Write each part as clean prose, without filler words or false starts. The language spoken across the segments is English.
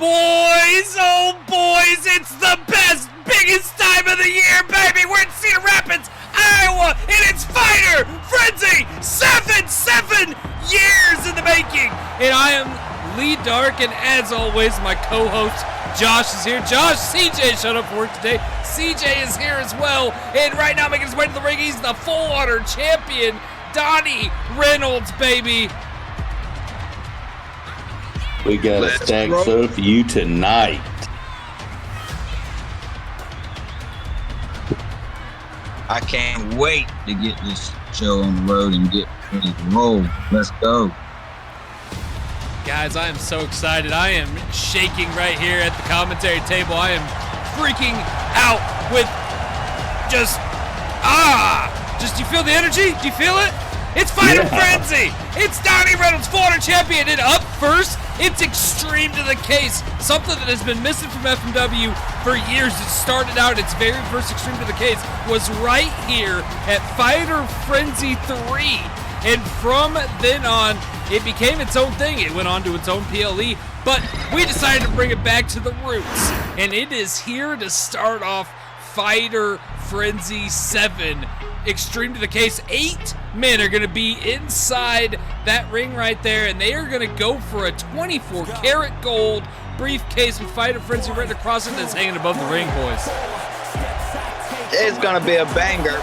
Boys, oh boys, it's the best, biggest time of the year, baby. We're in Cedar Rapids, Iowa, and it's Fighter Frenzy 7 years in the making. And I am Lee Dark, and as always, my co-host Josh is here. Josh, CJ showed up for work today. CJ is here as well, and right now making his way to the ring, he's the full water champion, Donnie Reynolds, baby. We got a stack show for you tonight. I can't wait to get this show on the road and get ready to roll. Let's go. Guys, I am so excited. I am shaking right here at the commentary table. I am freaking out with just do you feel the energy? Do you feel it? It's Fighter Frenzy! It's Donnie Reynolds, full water champion, and up first, it's Extreme to the Case, something that has been missing from FMW for years. It started out, its very first Extreme to the Case was right here at Fighter Frenzy 3, and from then on, it became its own thing. It went on to its own PLE, but we decided to bring it back to the roots, and it is here to start off Fighter Frenzy 7. Extreme to the Case. 8 men are going to be inside that ring right there, and they are going to go for a 24 karat gold briefcase with Fighter Frenzy written across it that's hanging above the ring, boys. It's going to be a banger.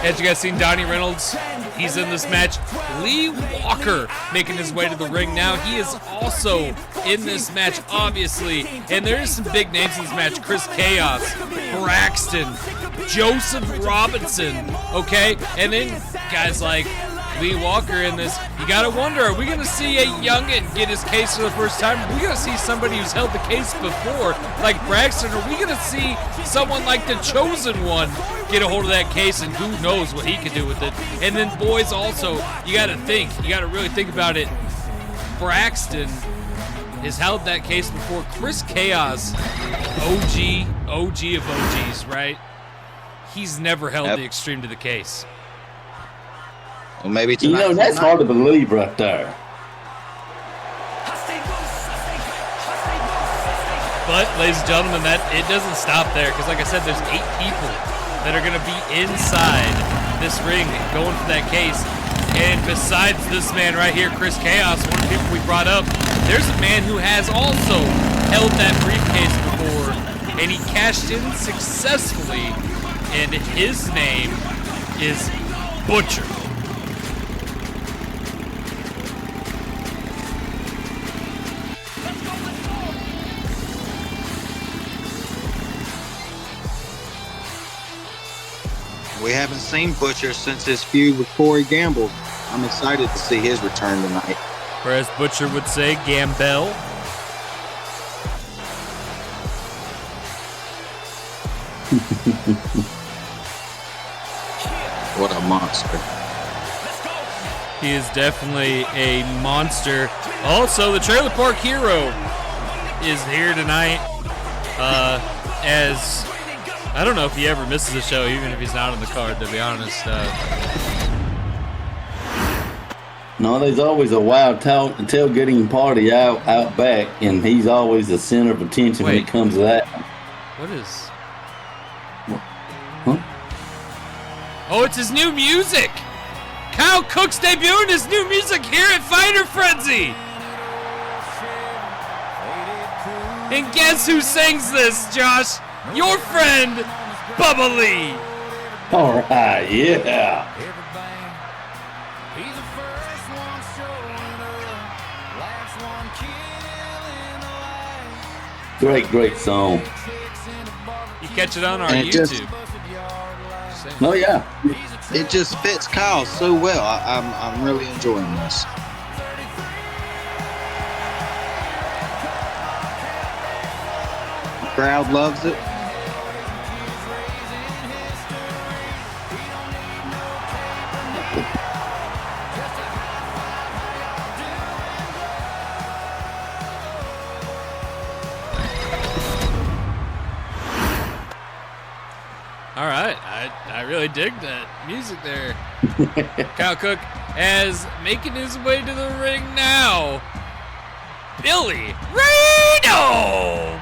As you guys seen, Donnie Reynolds, he's in this match. Lee Walker making his way to the ring now. He is also in this match, obviously. And there's some big names in this match. Chris Chaos, Braxton, Joseph Robinson, okay? And then guys like Lee Walker in this. You gotta wonder, are we gonna see a youngin get his case for the first time? Are we gonna see somebody who's held the case before, like Braxton? Are we gonna see someone like the Chosen One get a hold of that case, and who knows what he can do with it? And then boys, also, you gotta really think about it. Braxton has held that case before. Chris Chaos, OG of OGs, right? He's never held the Extreme to the Case. Well, maybe tonight. That's hard to believe right there. But, ladies and gentlemen, it doesn't stop there, because like I said, there's 8 people that are going to be inside this ring going for that case. And besides this man right here, Chris Chaos, one of the people we brought up, there's a man who has also held that briefcase before, and he cashed in successfully, and his name is Butcher. We haven't seen Butcher since his feud with Corey Gamble. I'm excited to see his return tonight. Or as Butcher would say, Gambell. What a monster. He is definitely a monster. Also, the Trailer Park Hero is here tonight as... I don't know if he ever misses a show, even if he's not on the card, to be honest. No, there's always a wild tailgating party out back, and he's always the center of attention when it comes to that. What is... Huh? Oh, it's his new music! Kyle Cook's debuting his new music here at Fighter Frenzy! And guess who sings this, Josh? Your friend, Bubba Lee. All right, yeah. Great song. You catch it on our YouTube. Oh yeah. It just fits Kyle so well. I'm really enjoying this. The crowd loves it. All right, I really dig that music there. Kyle Cook as making his way to the ring now. Billy Ray-Dog.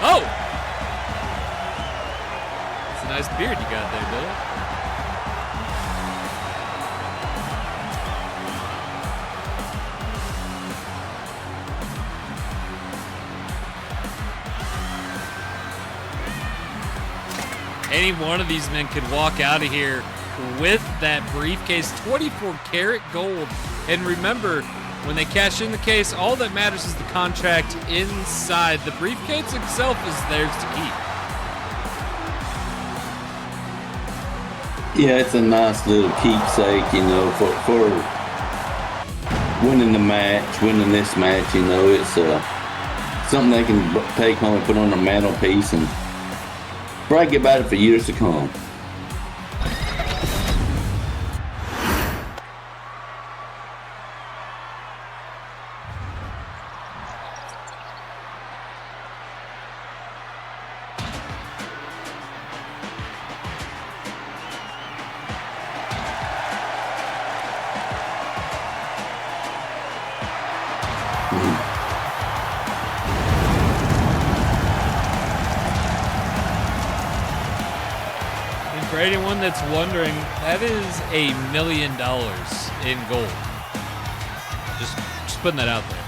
Oh, it's a nice beard you got there, Billy. Any one of these men could walk out of here with that briefcase, 24 karat gold. And remember, when they cash in the case, all that matters is the contract inside. The briefcase itself is theirs to keep. Yeah, it's a nice little keepsake, you know, for winning the match, winning this match. You know, it's something they can take home and put on their mantelpiece and brag about it for years to come. For anyone that's wondering, that is $1 million in gold. Just putting that out there.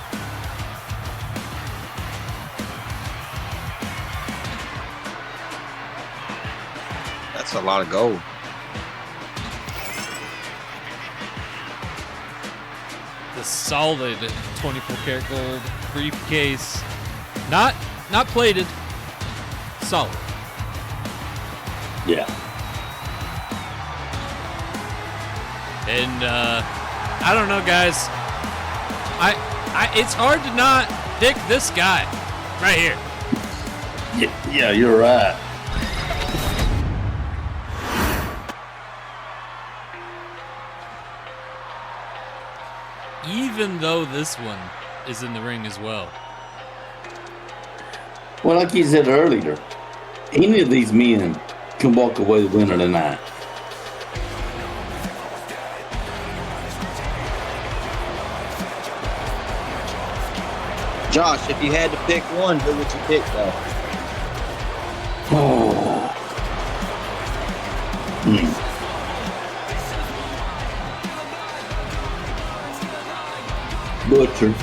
That's a lot of gold. The solid 24 karat gold briefcase, not plated, solid. Yeah. And I don't know, guys. It's hard to not pick this guy right here. Yeah, you're right. Even though this one is in the ring as well. Well, like you said earlier, any of these men can walk away the winner tonight. Josh, if you had to pick one, who would you pick, though? Oh. Butcher.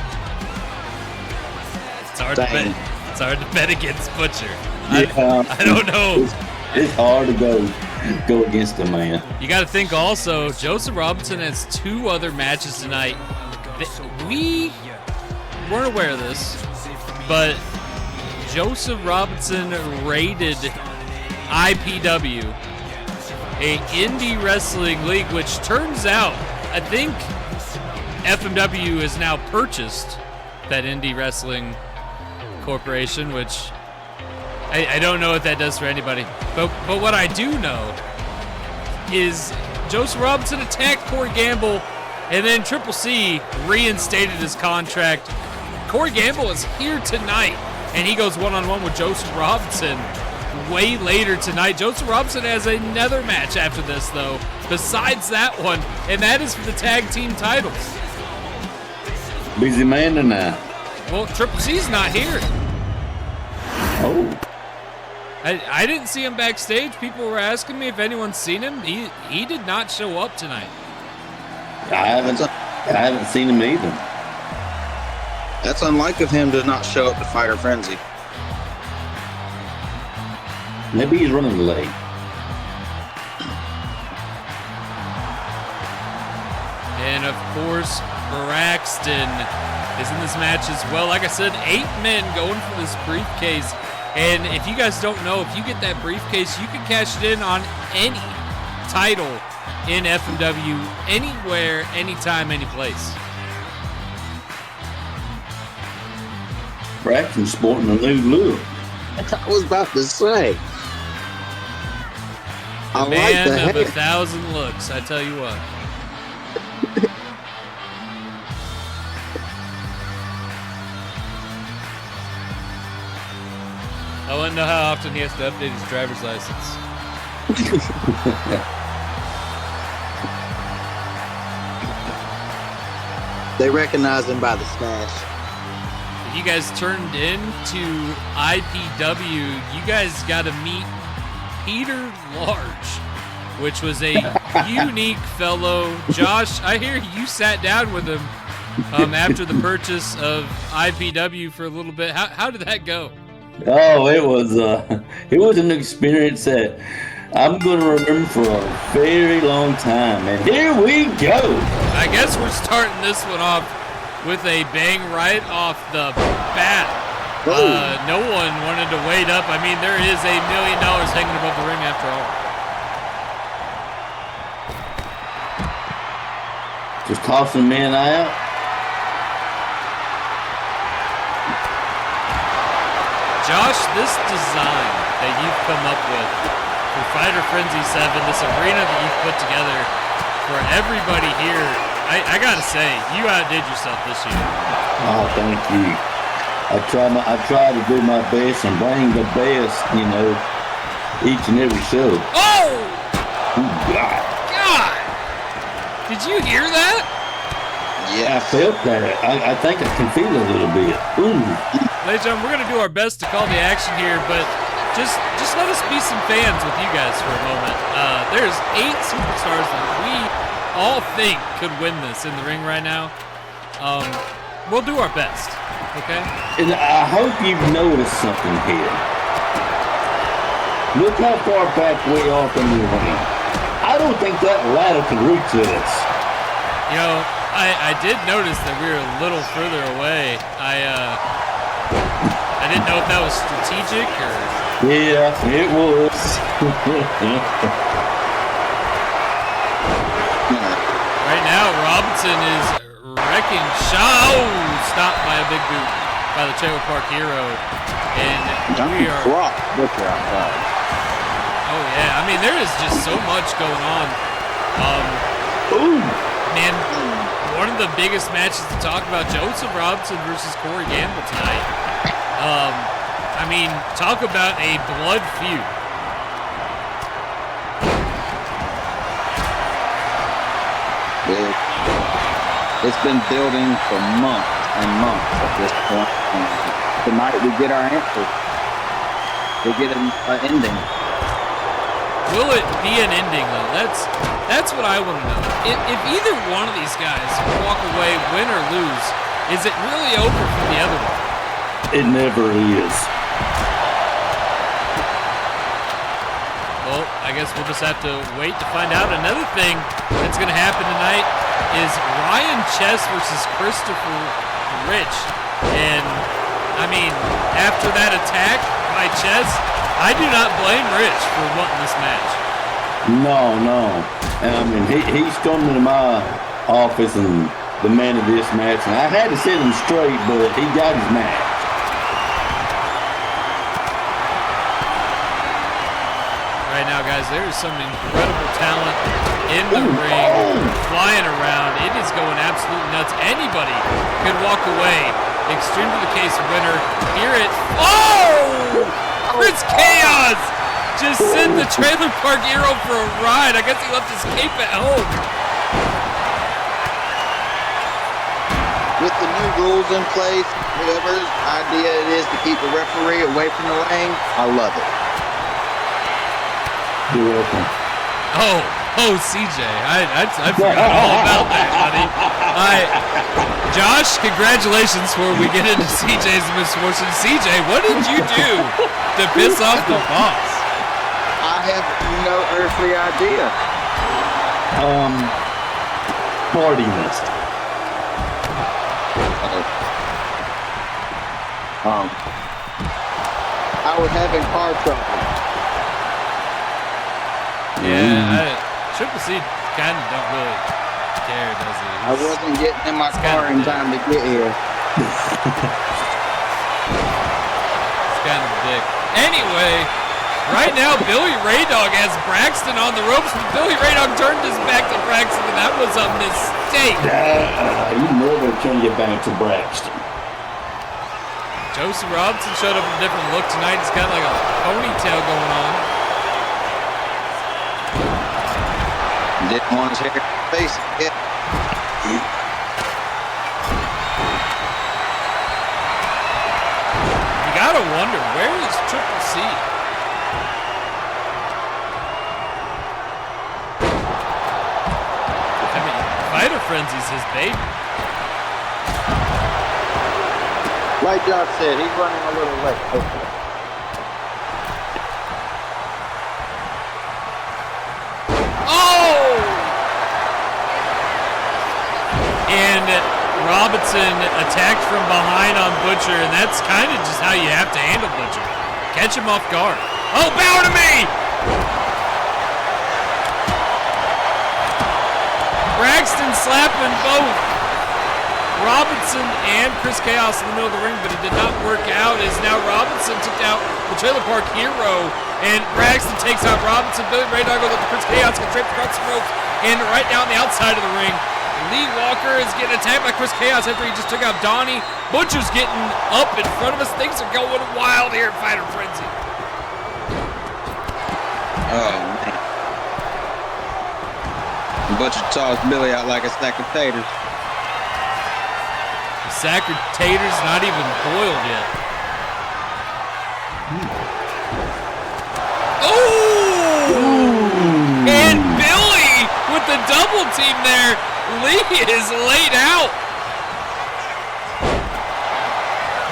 It's hard to bet. It's hard to bet against Butcher. Yeah, I don't know. It's hard to go against the man. You got to think also, Joseph Robinson has 2 other matches tonight. We weren't aware of this, but Joseph Robinson raided IPW, a indie wrestling league, which turns out, I think FMW has now purchased that indie wrestling corporation, which I don't know what that does for anybody. But what I do know is Joseph Robinson attacked Corey Gamble, and then Triple C reinstated his contract. Corey Gamble is here tonight, and he goes one-on-one with Joseph Robinson way later tonight. Joseph Robinson has another match after this, though, besides that one, and that is for the tag team titles. Busy man tonight. Well, Triple C's not here. Oh. I didn't see him backstage. People were asking me if anyone's seen him. He did not show up tonight. I haven't seen him either. That's unlike of him to not show up to FighterFrenzy. Maybe he's running late. And of course, Braxton is in this match as well. Like I said, 8 men going for this briefcase. And if you guys don't know, if you get that briefcase, you can cash it in on any title in FMW, anywhere, anytime, any place. Braxton's sporting a new look. I was about to say. The man of 1,000 looks, I tell you what. I want to know how often he has to update his driver's license. They recognize him by the smash. You guys turned into IPW. You guys got to meet Peter Large, which was a unique fellow. Josh, I hear you sat down with him after the purchase of IPW for a little bit. How did that go? Oh, it was an experience that I'm going to remember for a very long time. And here we go. I guess we're starting this one off with a bang right off the bat. No one wanted to wait up. I mean, there is $1 million hanging above the ring after all. Just tossing men out. Josh, this design that you've come up with for FighterFrenzy 7, this arena that you've put together for everybody here, I gotta say, you outdid yourself this year. Oh, thank you. I try to do my best and bring the best, each and every show. Oh! God. God! Did you hear that? Yeah, I felt that. I think I can feel it a little bit. Ooh. Ladies and gentlemen, we're gonna do our best to call the action here, but just let us be some fans with you guys for a moment. There's 8 superstars that we all think could win this in the ring right now. We'll do our best, okay? And I hope you've noticed something here. Look how far back we are from the ring. I don't think that ladder can reach us. I did notice that we were a little further away. I didn't know if that was strategic or... Yeah, it was. Right now, Robinson is wrecking Shaw. Oh, stopped by a big boot by the Trailer Park Hero. And we are... Oh, yeah. I mean, there is just so much going on. Man, one of the biggest matches to talk about, Joseph Robinson versus Corey Gamble tonight. I mean, talk about a blood feud. It's been building for months and months at this point. And tonight we get our answer. We get an ending. Will it be an ending, though? That's what I want to know. If either one of these guys walk away, win or lose, is it really over for the other one? It never is. Well, I guess we'll just have to wait to find out. Another thing that's going to happen tonight is Ryan Chess versus Christopher Rich. And, I mean, after that attack by Chess, I do not blame Rich for wanting this match. No. I mean, he's coming to my office and demanded this match, and I had to set him straight, but he got his match. Right now, guys, there is some incredible talent in the ring, flying around. It is going absolutely nuts. Anybody could walk away. Extreme to the case winner. Hear it. Oh! Chris Chaos just sent the Trailer Park Hero for a ride. I guess he left his cape at home. With the new rules in place, whoever's idea it is to keep the referee away from the lane, I love it. You're welcome. Oh, CJ. I forgot all about that, buddy. Josh, congratulations before we get into CJ's misfortune. CJ, what did you do to piss off the boss? I have no earthly idea. Party list. I was having car trouble. Yeah, Triple C kind of don't really care, does he? I wasn't getting in my car in time to get here. It's kind of a dick. Anyway, right now Billy Raydog has Braxton on the ropes, but Billy Raydog turned his back to Braxton, and that was a mistake. You never turn your back to Braxton. Joseph Robinson showed up with a different look tonight. He's got like a ponytail going on. Didn't want his hair to face it. You gotta wonder, where is Triple C? I mean, FighterFrenzy's his baby. Like Josh said, he's running a little late. Oh! And Robinson attacked from behind on Butcher, and that's kind of just how you have to handle Butcher. Catch him off guard. Oh, bow to me! Braxton slapping both Robinson and Chris Chaos in the middle of the ring, but it did not work out as now Robinson took out the Trailer Park Hero, and Braxton takes out Robinson. Billy Ray Dog goes up to Chris Chaos, gets draped across the ropes, and right down the outside of the ring. Lee Walker is getting attacked by Chris Chaos after he just took out Donnie. Butcher's getting up in front of us. Things are going wild here at FighterFrenzy. Oh, man. Butcher tossed Billy out like a sack of taters. The sack of taters not even boiled yet. Oh! And Billy with the double team there. Lee is laid out.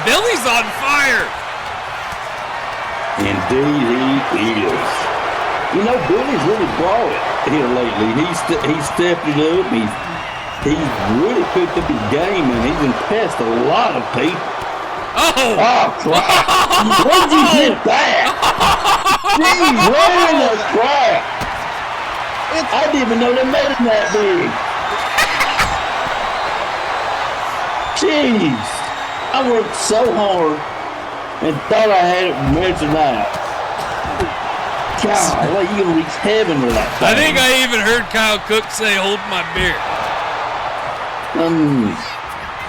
Billy's on fire. Indeed he is. You know, Billy's really brought it here lately. He's stepped it up. He's really picked up his game, and he's impressed a lot of people. Oh! Crap! Where'd you get that? Jeez, where in the crap? I didn't even know they made him that big. Jeez, I worked so hard and thought I had it measured out. God, well, you can reach heaven with that thing. I think I even heard Kyle Cook say, "Hold my beer."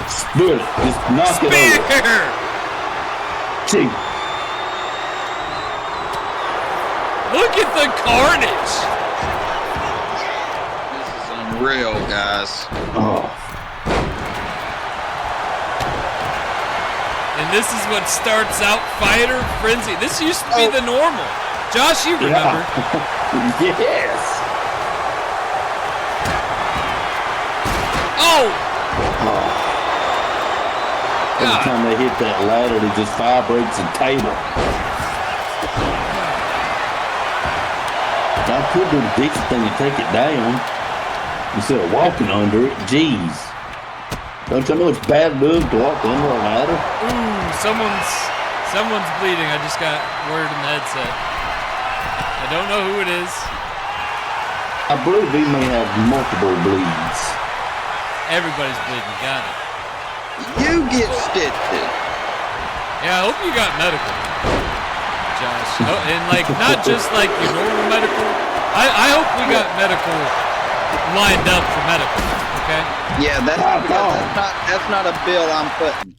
Spill it. Just knock it over. Gee. Look at the carnage. This is unreal, guys. Oh. And this is what starts out FighterFrenzy. This used to be the normal. Josh, you remember. Yeah. Yes. Oh! Every time they hit that ladder, it just vibrates the table. I could do the decent thing and take it down instead of walking under it. Jeez. Don't you know it's bad enough to walk under a ladder? Ooh, someone's bleeding. I just got word in the headset. I don't know who it is. I believe he may have multiple bleeds. Everybody's bleeding. Got it. You get stitched. Yeah, I hope you got medical, Josh. Oh, and like not just like your normal medical. I hope we got medical lined up for medical. Okay. Yeah, that's not a bill I'm putting.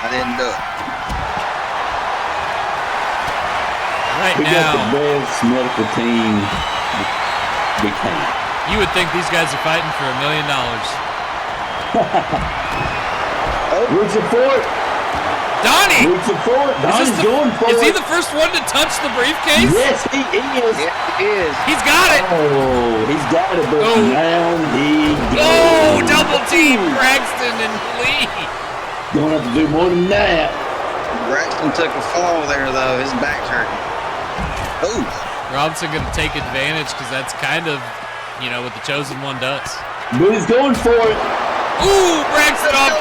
I didn't do it. Right we now, got the best medical team we can. You would think these guys are fighting for $1 million. Reaching for it. Donnie! Reaching for it. Donnie's going for it. Is he the first one to touch the briefcase? Yes, he is. Yeah, he is. He's got it. Oh, he's got it, but down he goes. Oh, double team Braxton and Lee. Don't have to do more than that. Braxton took a fall there, though. His back's hurting. Oh. Robinson going to take advantage because that's kind of, you know, what the chosen one does. But he's going for it. Ooh, Braxton off.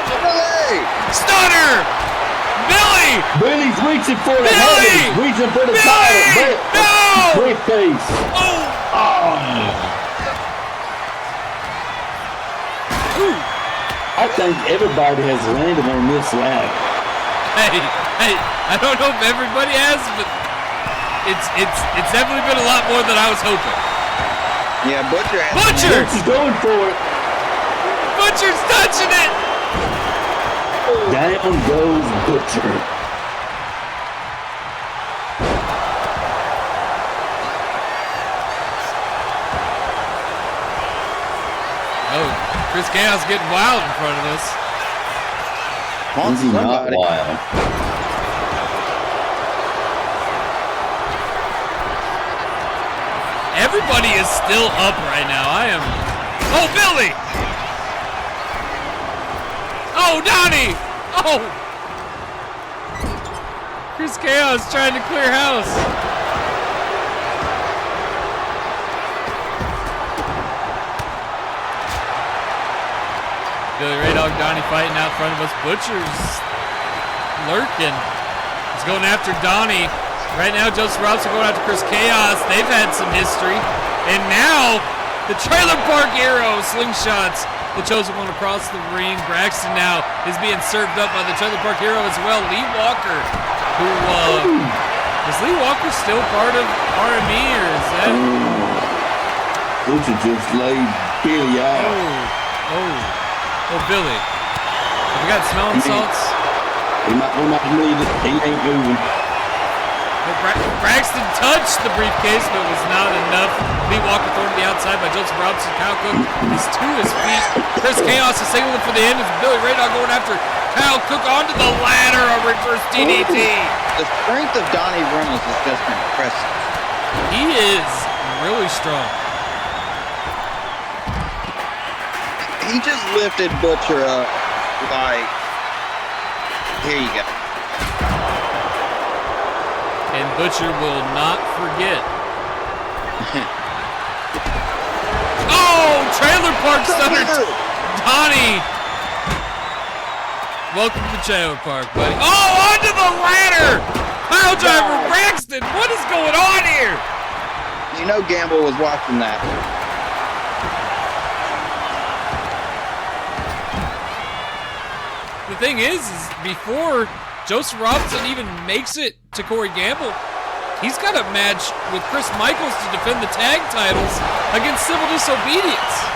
Stunner. Billy. Billy's reaching for the Billy. heavens. Reaching for the Billy. title. No. Briefcase. Oh. Ooh. I think everybody has landed on this ladder. Hey, I don't know if everybody has, but it's definitely been a lot more than I was hoping. Yeah, Butcher has. Butcher! He's going for it. Butcher's touching it. Down goes Butcher. Oh, Chris Chaos getting wild in front of us. Is he not wild? Everybody is still up right now. I am. Oh, Billy! Oh, Donnie! Oh! Chris Chaos trying to clear house. Billy Ray Dog Donnie fighting out in front of us. Butcher's lurking. He's going after Donnie. Right now, Joseph Robson going after Chris Chaos. They've had some history. And now, the Trailer Park Hero slingshots the chosen one across the ring. Braxton now is being served up by the Trailer Park Hero as well. Lee Walker, who, is Lee Walker still part of RME, or is that? Butcher just laid Billy out. Oh, Billy. Have you got smelling salts? We might need it. He ain't moving. Braxton touched the briefcase, but it was not enough. Lee Walker thrown to the outside by Joseph Robinson. Kyle Cook is to his feet. Chris Chaos is signaling for the end. It's Billy Raydog going after Kyle Cook onto the ladder. A reverse DDT. The strength of Donnie Reynolds is just impressive. He is really strong. He just lifted Butcher up like, here you go. And Butcher will not forget. Oh, Trailer Park Stunner. Donnie. Welcome to Trailer Park, buddy. Oh, onto the ladder. Pile driver Braxton. What is going on here? You know Gamble was watching that. The thing is before Joseph Robinson even makes it to Corey Gamble, he's got a match with Chris Michaels to defend the tag titles against Civil Disobedience.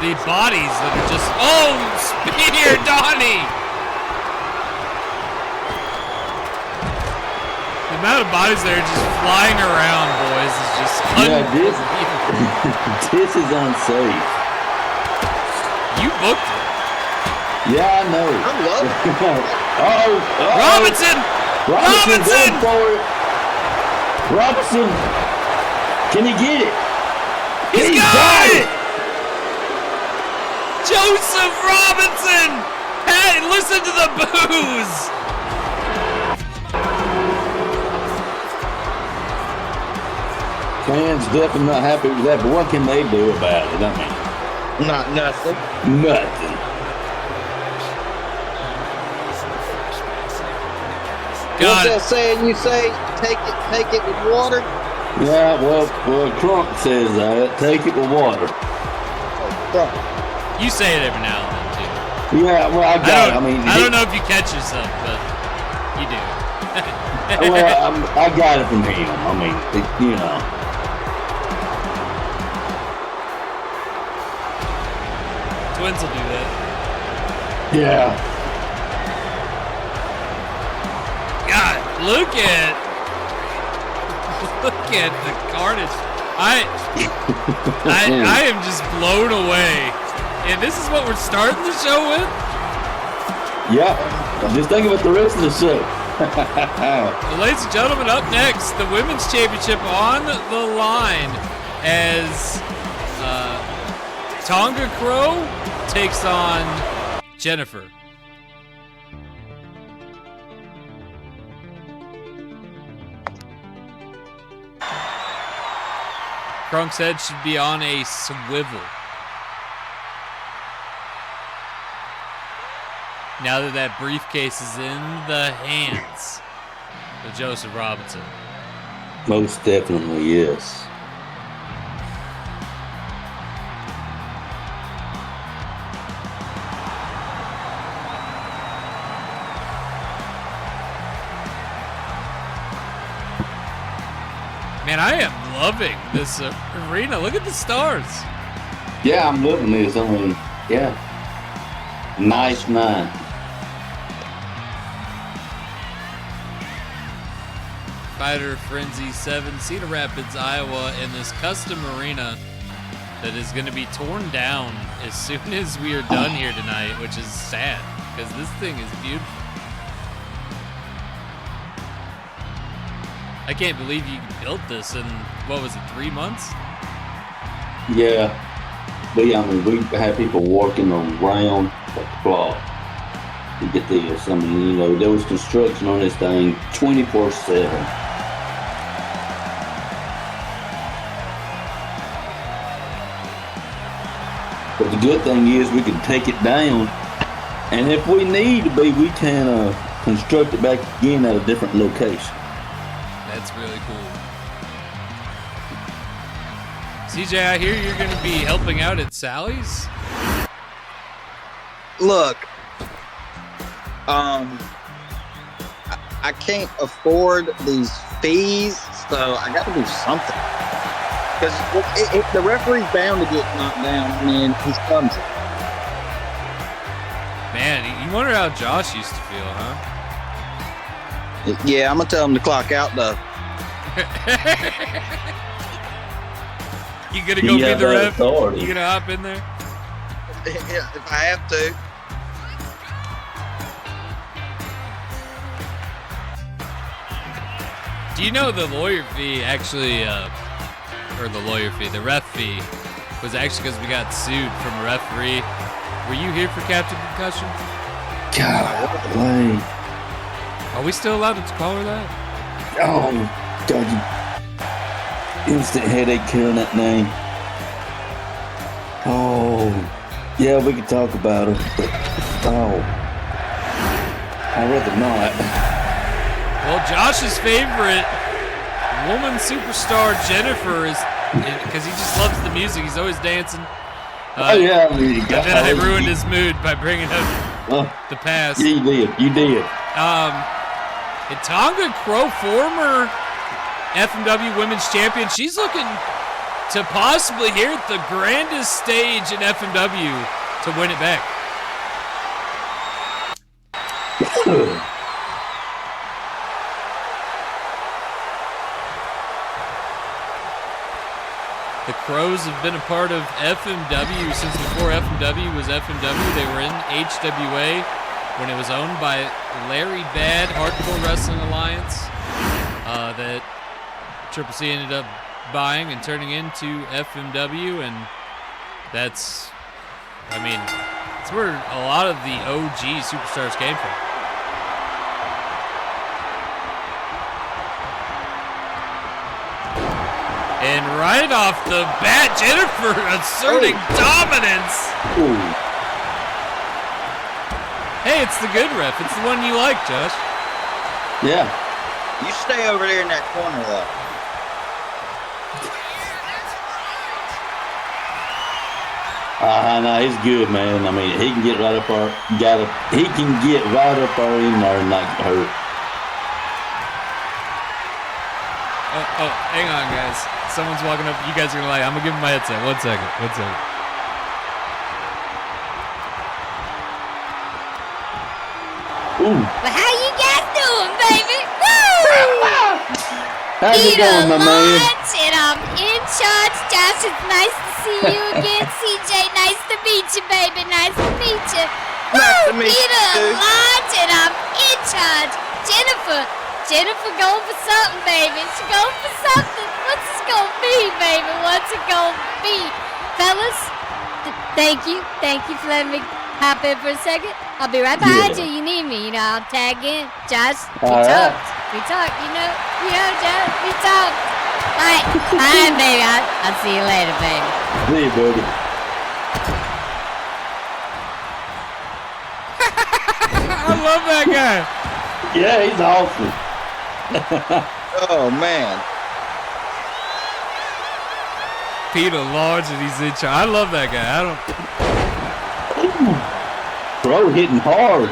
The bodies that are just, oh, spear Donnie! The amount of bodies that are just flying around, boys, is just unbelievable. This is unsafe. You booked it. Yeah, I know. I love it. Robinson! Robinson! Going for it. Robinson! Can he get it? He's got it! Joseph Robinson! Hey, listen to the boos! Fans definitely not happy with that, but what can they do about it? I mean, Not nothing. nothing. What's that saying you say? Take it with water? Yeah, well, Crunk says that. Take it with water. You say it every now and then, too. Yeah, well, I got it. I don't know if you catch yourself, but you do. Well, I got it from him. I mean, you know. Twins will do that. Yeah. God, look at the carnage. I am just blown away. And this is what we're starting the show with? Yeah. Just think about the rest of the show. Well, ladies and gentlemen, up next, the Women's Championship on the line as Tonga Crow takes on Jennifer. Crunk's head should be on a swivel. now that that briefcase is in the hands of Joseph Robinson. Most definitely, yes. Man, I am loving this arena. Look at the stars. Yeah, I'm loving this. I mean, yeah. Nice night. FighterFrenzy 7, Cedar Rapids, Iowa, in this custom arena that is going to be torn down as soon as we are done here tonight, which is sad because this thing is beautiful. I can't believe you built this in, what was it, 3 months? Yeah. But yeah, I mean, we had people working around the clock to get this. I mean, you know, there was construction on this thing 24/7. But the good thing is we can take it down, and if we need to be, we can construct it back again at a different location. That's really cool. CJ, I hear you're going to be helping out at Sally's? Look, I can't afford these fees, so I got to do something. Because if the referee's bound to get knocked down, I mean, he's clumsy. Man, you wonder how Josh used to feel, huh? Yeah, I'm going to tell him to clock out, though. You gonna go be the ref? Authority. You gonna hop in there? Yeah, if I have to. Do you know the lawyer fee actually, or the ref fee, was actually because we got sued from a referee? Were you here for Captain Concussion? God, Lane. Are we still allowed to call her that? Oh, God, instant headache hearing that name. Oh, yeah, we could talk about her, but I'd rather not. Well, Josh's favorite woman superstar, Jennifer, is because he just loves the music. He's always dancing. Oh, yeah. I mean, and then I ruined his mood by bringing up the past. Yeah, you did. Tonga Crow, former FMW Women's Champion, she's looking to possibly here at the grandest stage in FMW to win it back. The Crows have been a part of FMW since before FMW was FMW. They were in HWA when it was owned by Larry Bad Hardcore Wrestling Alliance that Triple C ended up buying and turning into FMW, and that's where a lot of the OG superstars came from. And right off the bat, Jennifer asserting dominance. Ooh. Hey, it's the good ref. It's the one you like, Josh. Yeah. You stay over there in that corner, though. No, he's good, man. I mean, he can get right up our in there and not get hurt. Oh, hang on, guys. Someone's walking up. You guys are gonna like. I'm gonna give him my headset. One second. Ooh. Well, how you guys doing, baby? Woo! How's it going, my man? And I'm in charge. Josh, it's nice to see you again. CJ, nice to meet you, baby. Nice to meet you. Nice to meet you, Peter too. Lodge, and I'm in charge. Jennifer going for something, baby. She going for something. What's it gonna be, baby? What's it gonna be? Fellas, thank you. Thank you for letting me hop in for a second. I'll be right behind you. You need me, I'll tag in. Josh, we talked. We talked, Josh, we talked. Bye, baby. I'll see you later, baby. See you, buddy. love that guy. Yeah, he's awesome. Oh man. Peter Large and he's in charge. I love that guy. I don't. Bro, hitting hard.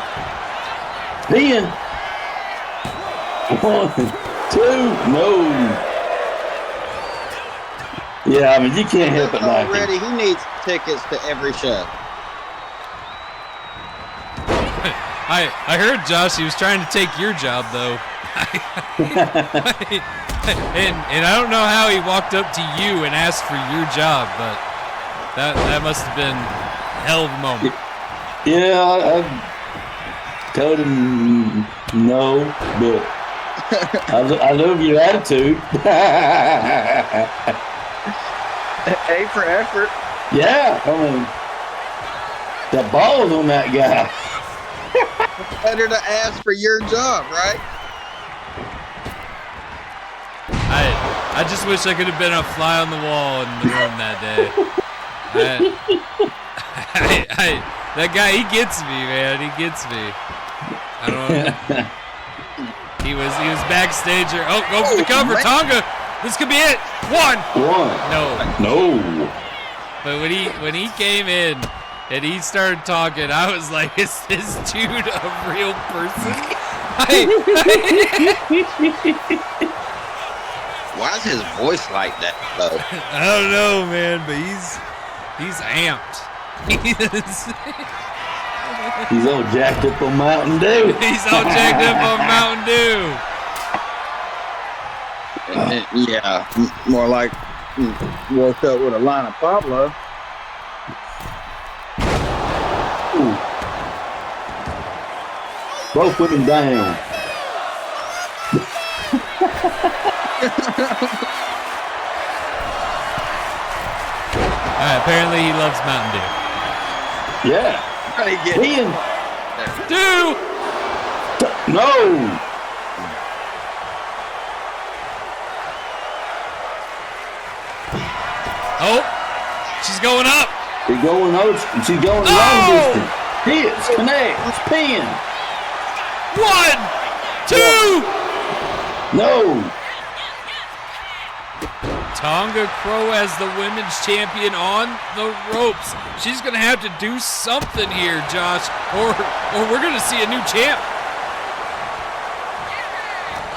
Pin. 1, 2, no. Yeah, I mean, you can't help it like Already, he needs tickets to every show. I heard Josh. He was trying to take your job though. and I don't know how he walked up to you and asked for your job, but that must have been a hell of a moment. Yeah, I told him no, but I love your attitude. A for effort. Yeah, I mean, the balls on that guy. Better to ask for your job, right? I just wish I could have been a fly on the wall in the room that day. That guy, he gets me, man. He gets me. I don't know. He was backstage. Oh, go for the cover, man. Tonga. This could be it. One. No. But when he came in and he started talking, I was like, is this dude a real person? Why is his voice like that, though? I don't know, man, but he's amped. He's all jacked up on Mountain Dew. He's all jacked up on Mountain Dew. Yeah, more like woke up with a line of Pablo. Ooh. Both women down. Alright, apparently he loves Mountain Dew. Yeah. Ian. Dew! No. Oh, she's going up. She's going out. She's going long distance. Hits, connects, pin. 1, 2. No. Tonga Crow as the women's champion on the ropes. She's going to have to do something here, Josh, or we're going to see a new champ.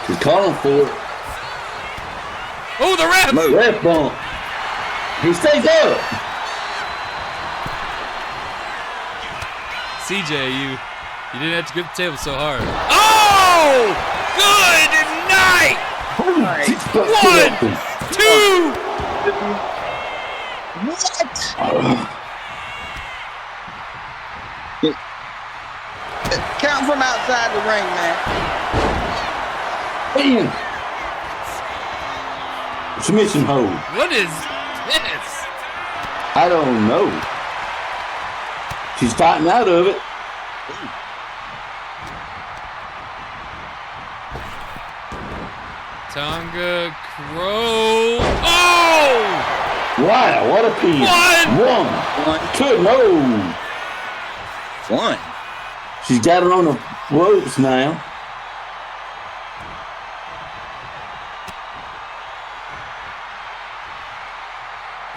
She's calling for it. Oh, the ref! Ref bump. He stays up. CJ, you didn't have to grip the table so hard. Oh! Good night! 1, 2. What? Count from outside the ring, man. Ian. Submission hold. What is this? I don't know. She's fighting out of it. Tonga Crow. Oh! Wow, what a pin. 1, 2, no. 1. She's got it on the ropes now.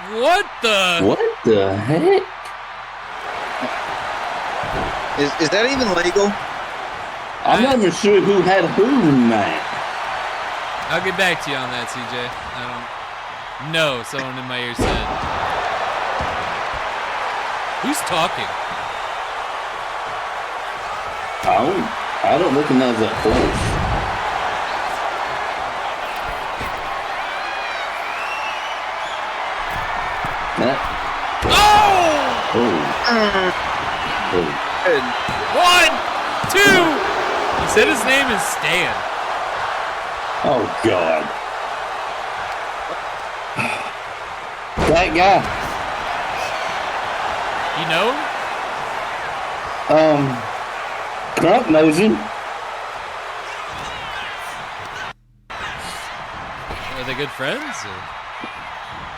What the heck? Is that even legal? I'm not even sure who had who in that. I'll get back to you on that, CJ. I don't know. Someone in my ear said. Who's talking? I don't recognize that voice. Oh! 1, 2. He said his name is Stan. Oh, God. That guy. You know? Trump knows him. Are they good friends?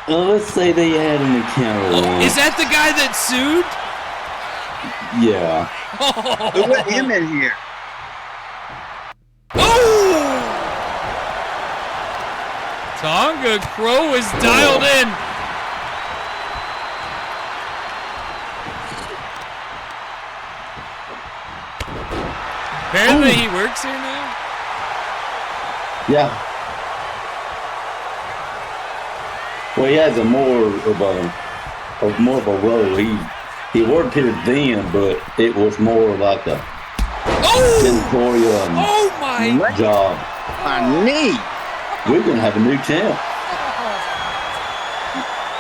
Let's say they had an encounter. Is that the guy that sued? Yeah. Who let him in here? Tonga Crow is dialed in. Apparently he works here now. Yeah. Well, he has more of a role. He worked here then, but it was more like a janitorial my job. My knee. We're gonna have a new champ.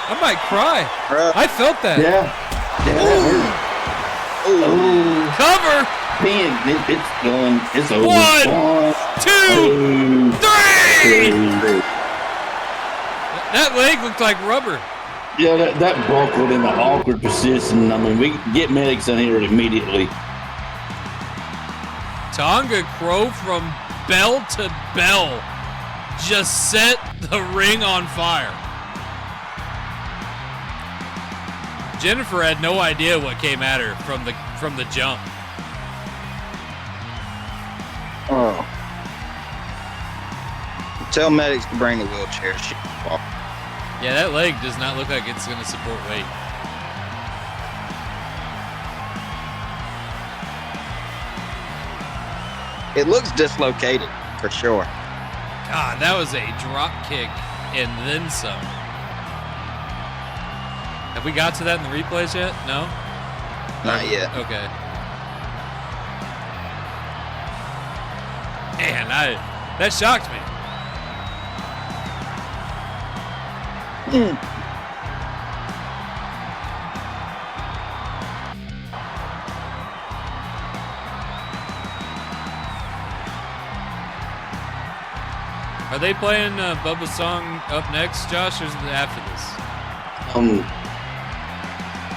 I might cry. I felt that. Yeah. That hurt. Oh. Cover. Man, it's done. It's over. 1, 2, 3. That leg looked like rubber. Yeah, that buckled in an awkward position. I mean, we get medics in here immediately. Tonga Crow from bell to bell just set the ring on fire. Jennifer had no idea what came at her from the jump. Oh. Tell medics to bring the wheelchair. Yeah, that leg does not look like it's going to support weight. It looks dislocated, for sure. God, that was a drop kick and then some. Have we got to that in the replays yet? No? Not yet. Okay. Man, that shocked me. Are they playing Bubba's song up next, Josh, or is it after this?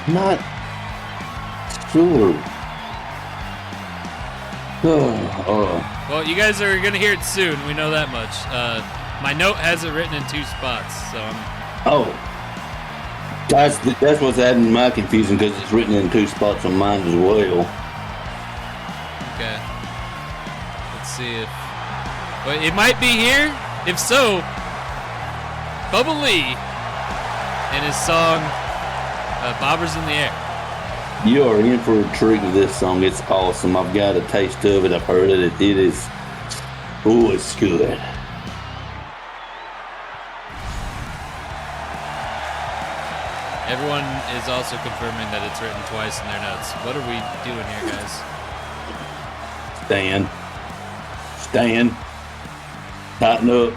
Not sure. Well, you guys are gonna hear it soon. We know that much. My note has it written in 2 spots, so that's what's adding my confusion because it's written in 2 spots on mine as well. Okay. Let's see if. Well, it might be here. If so, Bubba Lee and his song "Bobbers in the Air." You are in for a treat with this song. It's awesome. I've got a taste of it. I've heard it. It is. Oh, it's good. Everyone is also confirming that it's written twice in their notes. What are we doing here, guys? Stand. Tighten up.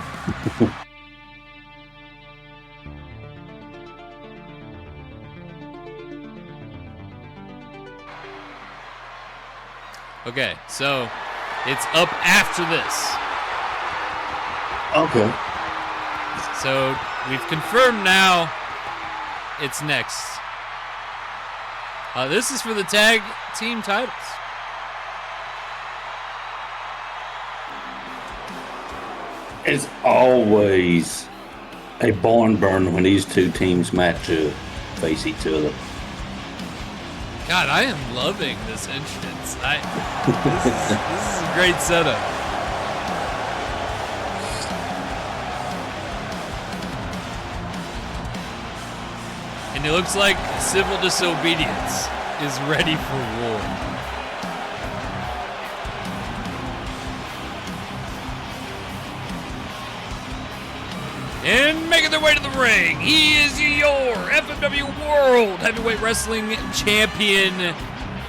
Okay, so it's up after this. Okay. So we've confirmed now it's next. This is for the tag team titles. It's always a barn burner when these 2 teams match up, face each other. God, I am loving this entrance. This is a great setup. And it looks like civil disobedience is ready for war. And making their way to the ring, he is your FMW World Heavyweight Wrestling Champion,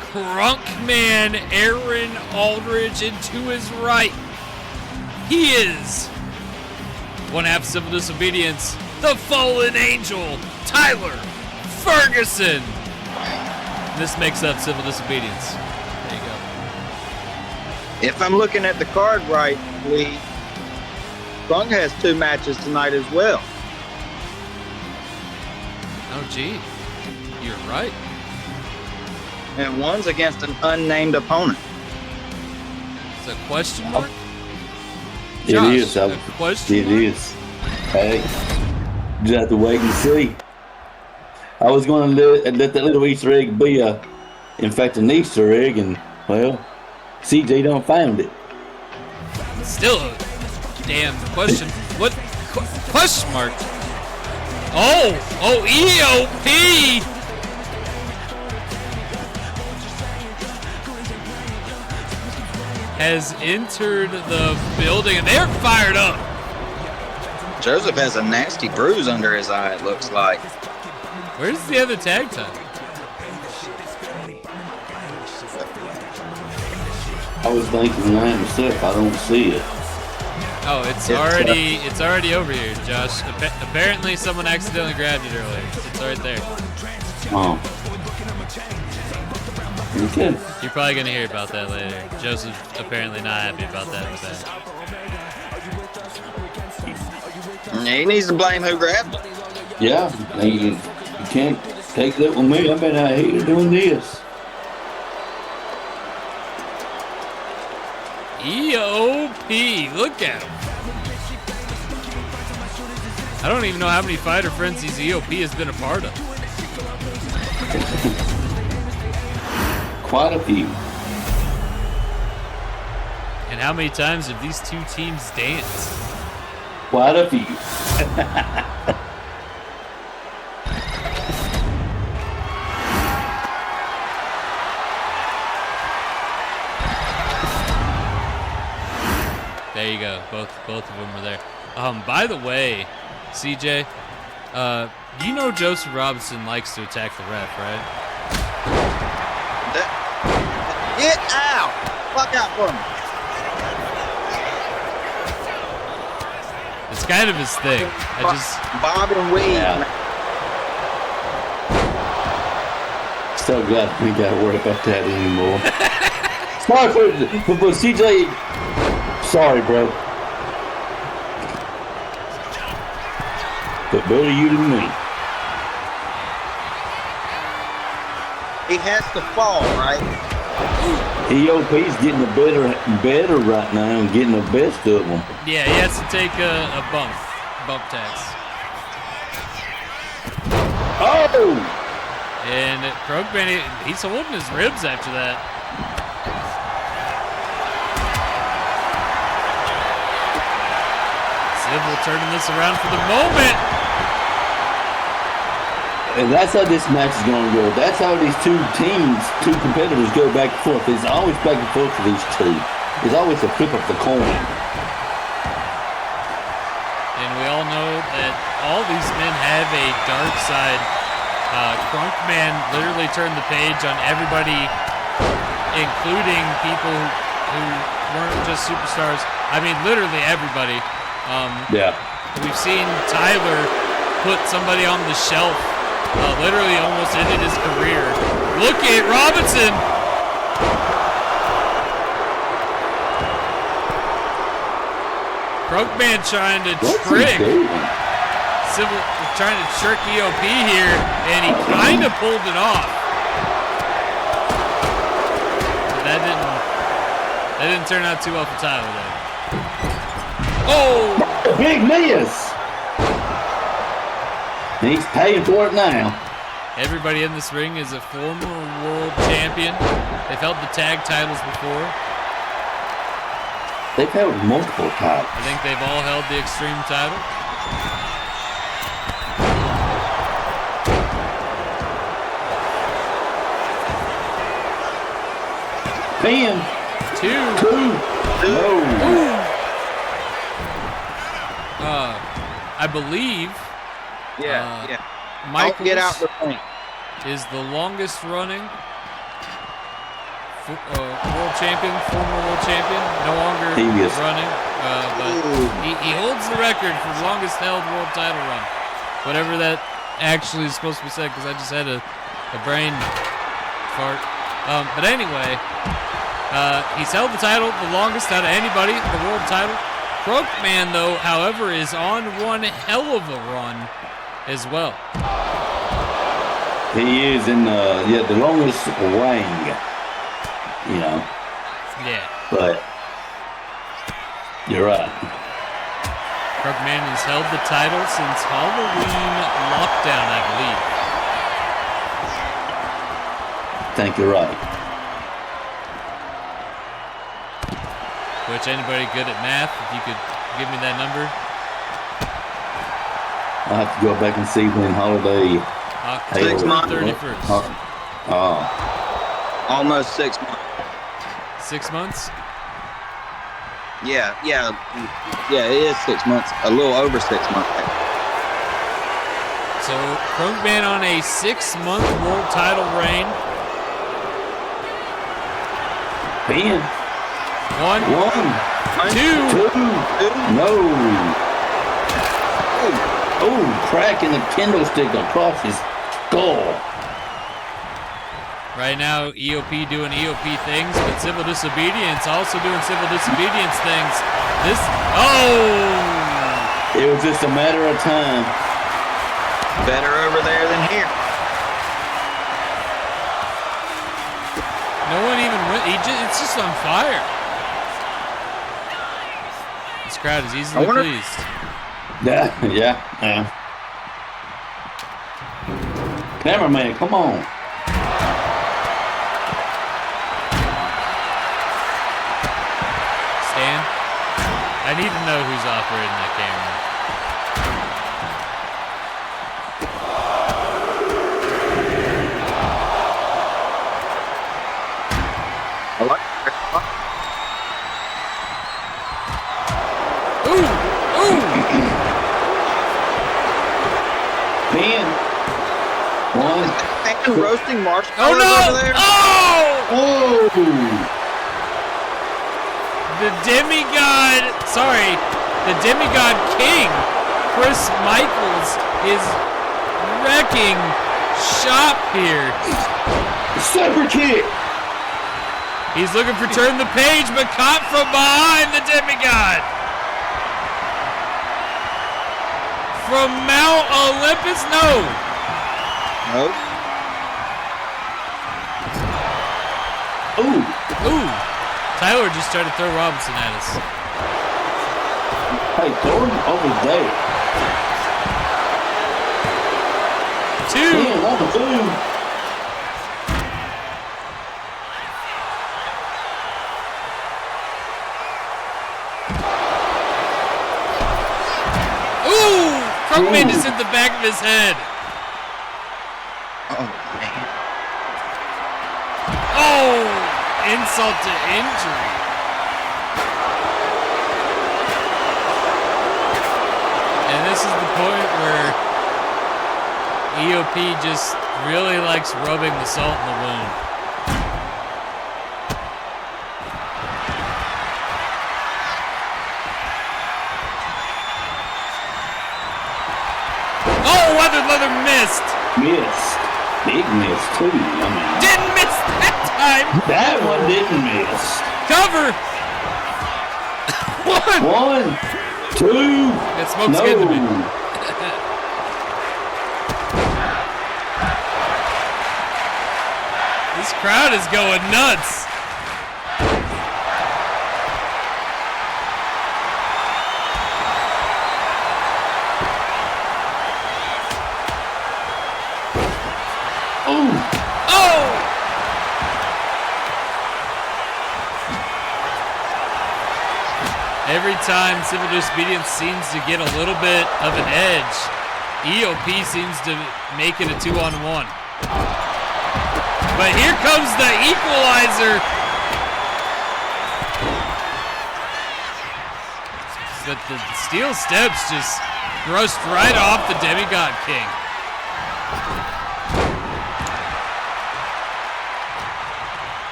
Crunkman Aaron Aldridge, and to his right, he is one half Civil Disobedience, the Fallen Angel, Tyler Ferguson. This makes up Civil Disobedience. There you go. If I'm looking at the card right, Lee, Crunk has 2 matches tonight as well. Oh, gee. You're right. And one's against an unnamed opponent. It's a question mark? It Josh, is. a question mark? It is. Hey, just have to wait and see. I was going to let that little Easter egg be in fact, an Easter egg, and, well, CJ don't find it. Still a damn question. What Question mark. Oh, EOP. Has entered the building, and they're fired up. Joseph has a nasty bruise under his eye, it looks like. Where's the other tag title? I was thinking that Sep. I don't see it. Oh, it's already over here, Josh. Apparently, someone accidentally grabbed it earlier. It's right there. Oh. Okay. You're probably gonna hear about that later. Joseph's apparently not happy about that in the back. He needs to blame who grabbed it. Yeah, you can't take that with me. I've been out here doing this. EOP, look at him. I don't even know how many Fighter Frenzies EOP has been a part of. Quite a few. And how many times have these two teams danced? Quite a few. There you go. Both of them were there. By the way, CJ, you know Joseph Robinson likes to attack the ref, right? Get out! Fuck out for me. It's kind of his thing. Bob and weave. Yeah. So glad we ain't got to worry about that anymore. Sorry for CJ. Sorry, bro. But better you than me. He has to fall, right? EOP's getting better right now and getting the best of them. Yeah, he has to take a bump tax. Oh! And Krogman, he's holding his ribs after that. Civil turning this around for the moment. And that's how this match is going to go. That's how these two competitors go back and forth. It's always back and forth for these two. There's always a flip of the coin. And we all know that all these men have a dark side. Crunkman literally turned the page on everybody, including people who weren't just superstars. I mean, literally everybody. Yeah. We've seen Tyler put somebody on the shelf. Literally almost ended his career. Look at Robinson. Krugman trying to trick Civil, trying to trick EOP here, and he kind of pulled it off. But that didn't turn out too well for Tyler though. Oh! Big miss. He's paying for it now. Everybody in this ring is a former world champion. They've held the tag titles before. They've held multiple titles. I think they've all held the Extreme title. Pin. Two. No. I believe. Yeah. Michaels get out the ring. Is the longest running world champion, former world champion, no longer running, but he holds the record for the longest held world title run. Whatever that actually is supposed to be said, because I just had a brain fart. But anyway, he's held the title the longest out of anybody, the world title. Krugman, though, however, is on one hell of a run as well. He is in the longest reign, you know. Yeah. But you're right. Krugman has held the title since Halloween lockdown, I believe. I think you're right. Which, anybody good at math, if you could give me that number? I'll have to go back and see when Holiday. October 6 months. 31st. Almost 6 months. 6 months? Yeah, it is 6 months. A little over 6 months. So Crunkman on a 6-month world title reign. Ben. One. 2. No. Oh, cracking the kendo stick across his skull. Right now, EOP doing EOP things, but Civil Disobedience also doing Civil Disobedience things. It was just a matter of time. Better over there than here. No one even went. It's just on fire. This crowd is easily pleased. Yeah. Cameraman, come on. Stan, I need to know who's operating that camera. I like Ben. 1. and roasting marshmallows Oh no! over there. Oh! Oh! The demigod king, Chris Michaels, is wrecking shop here. Super kick! He's looking for turn the page, but caught from behind the demigod. From Mount Olympus, no. Nope. Ooh. Tyler just tried to throw Robinson at us. Hey, throw him over there. 2. Man, number 2. Crunkman just hit the back of his head. Oh, man. Oh, insult to injury. And this is the point where EOP just really likes rubbing the salt in the wound. Oh, Leather missed. Big miss, too. Didn't miss that time. That one didn't miss. Cover. 1, 2. That smoke's good to me. This crowd is going nuts. Every time Civil Disobedience seems to get a little bit of an edge, EOP seems to make it a 2-on-1. But here comes the equalizer. But the steel steps just brushed right off the Demigod King.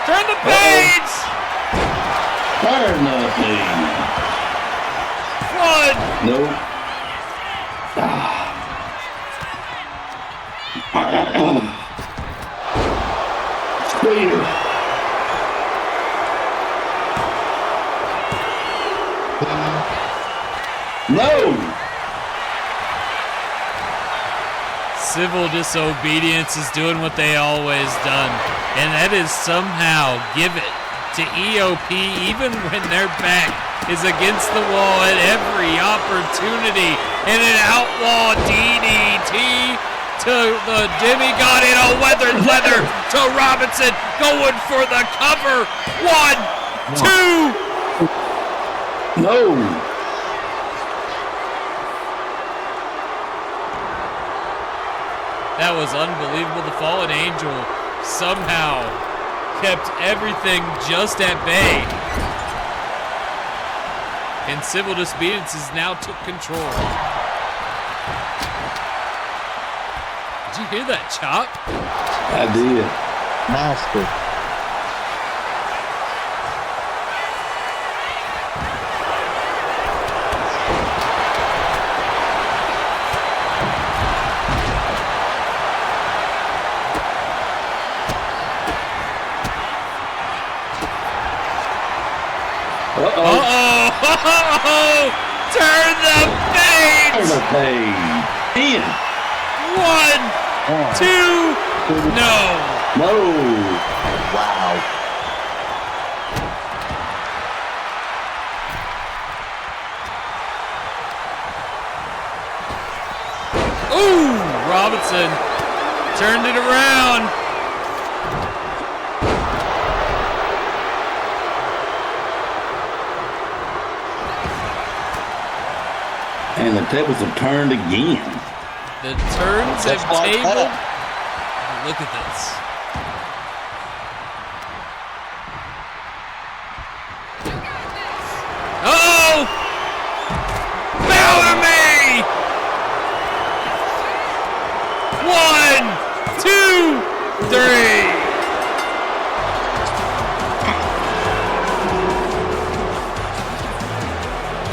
Turn the page! Turn the page. 1. Nope. Spear. No! Civil Disobedience is doing what they always done, and that is somehow give it to EOP even when their back is against the wall at every opportunity, and an outlaw DDT to the Demigod in a weathered leather to Robinson going for the cover. 1, 2. No. That was unbelievable. The fallen angel somehow kept everything just at bay. And civil disobediences now took control. Did you hear that chop? I did. Nasty. Uh-oh. Turn the page. In. 1, 2. No. No. Wow. Ooh, Robinson turned it around. And the tables have turned again. The turns have Just like tabled. that. Look at this. Uh-oh! Bellamy! 1, 2, 3.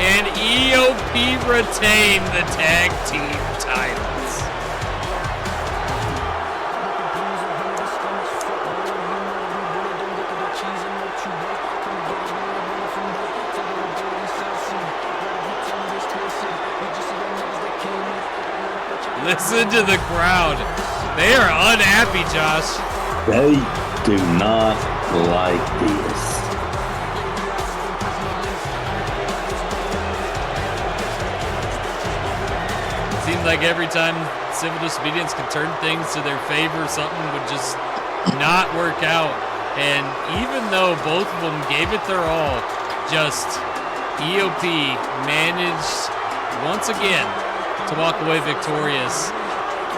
And EOP retain the tag team titles. Listen to the crowd. They are unhappy, Josh. They do not like this. Seems like every time civil disobedience can turn things to their favor, something would just not work out. And even though both of them gave it their all, just EOP managed once again to walk away victorious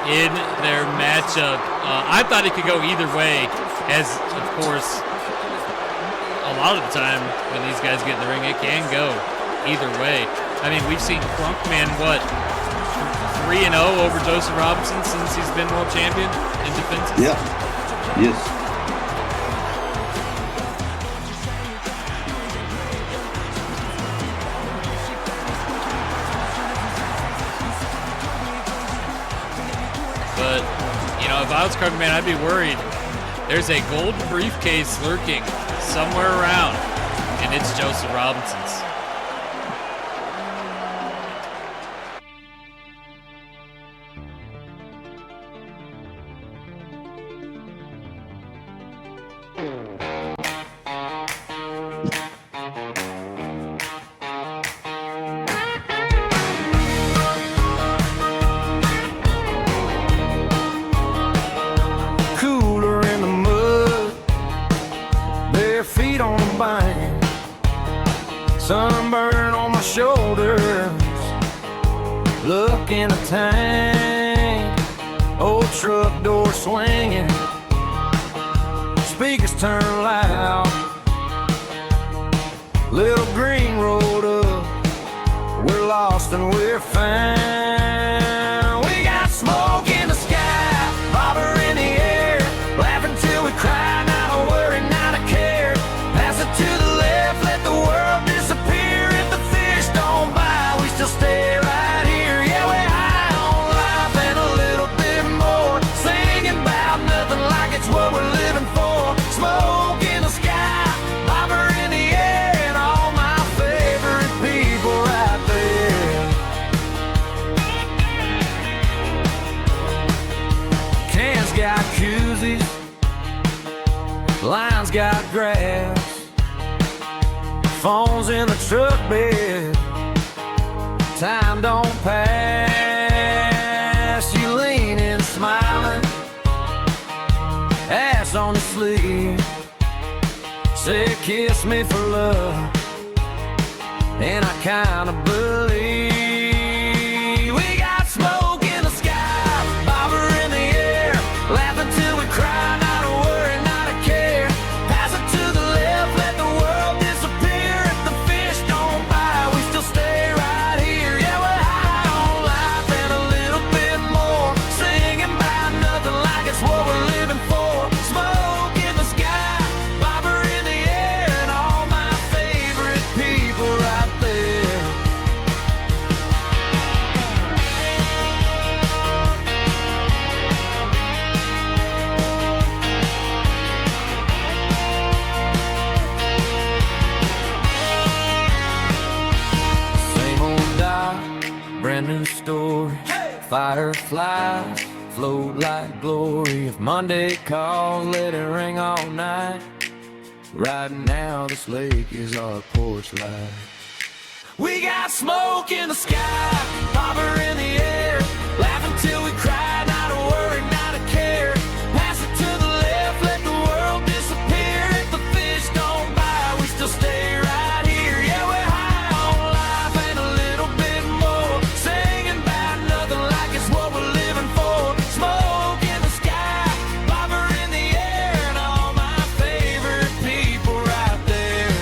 in their matchup. I thought it could go either way, as of course, a lot of the time when these guys get in the ring, it can go either way. I mean, we've seen Crunkman, 3-0 over Joseph Robinson since he's been world champion in defenses. Yeah. Yes. But, you know, if I was Crunkman, I'd be worried. There's a gold briefcase lurking somewhere around, and it's Joseph Robinson's. Sunburn on my shoulders, look in a tank, old truck door swinging, speakers turn loud, little green rolled up, we're lost and we're found. We got smoke in the sky, bobber in the air, laughing till we cry, not a worry, not a care, pass it to the left, let the world disappear. If the fish don't bite, we still stay right here. Yeah, we're high on life and a little bit more, singing about nothing like it's what we're living for. Smoke in the sky, bobber in the air, and all my favorite people right there. Cans got koozies, lines got grass, phones in the truck bed, time don't pass. You leaning, smiling, ass on the sleeve, said kiss me for love, and I kinda believe. We got smoke in the sky, bobber in the air, laughing till we cry, not a worry, not a care. Pass it to the left, let the world disappear. If the fish don't bite, we still stay right here. Yeah, we're high on life and a little bit more, singing about nothing like it's what we're living for. Smoke in the sky, bobber in the air, and all my favorite people right there. Same old doc, brand new story. Fireflies float like glory. If Monday calls, let it ring all night. Right now, this lake is our porch light. We got smoke in the sky, bobber in the air, laughing till we cry, not a worry, not a care. Pass it to the left, let the world disappear. If the fish don't bite, we still stay right here. Yeah, we're high on life and a little bit more, singing about nothing like it's what we're living for. Smoke in the sky, bobber in the air, and all my favorite people right there.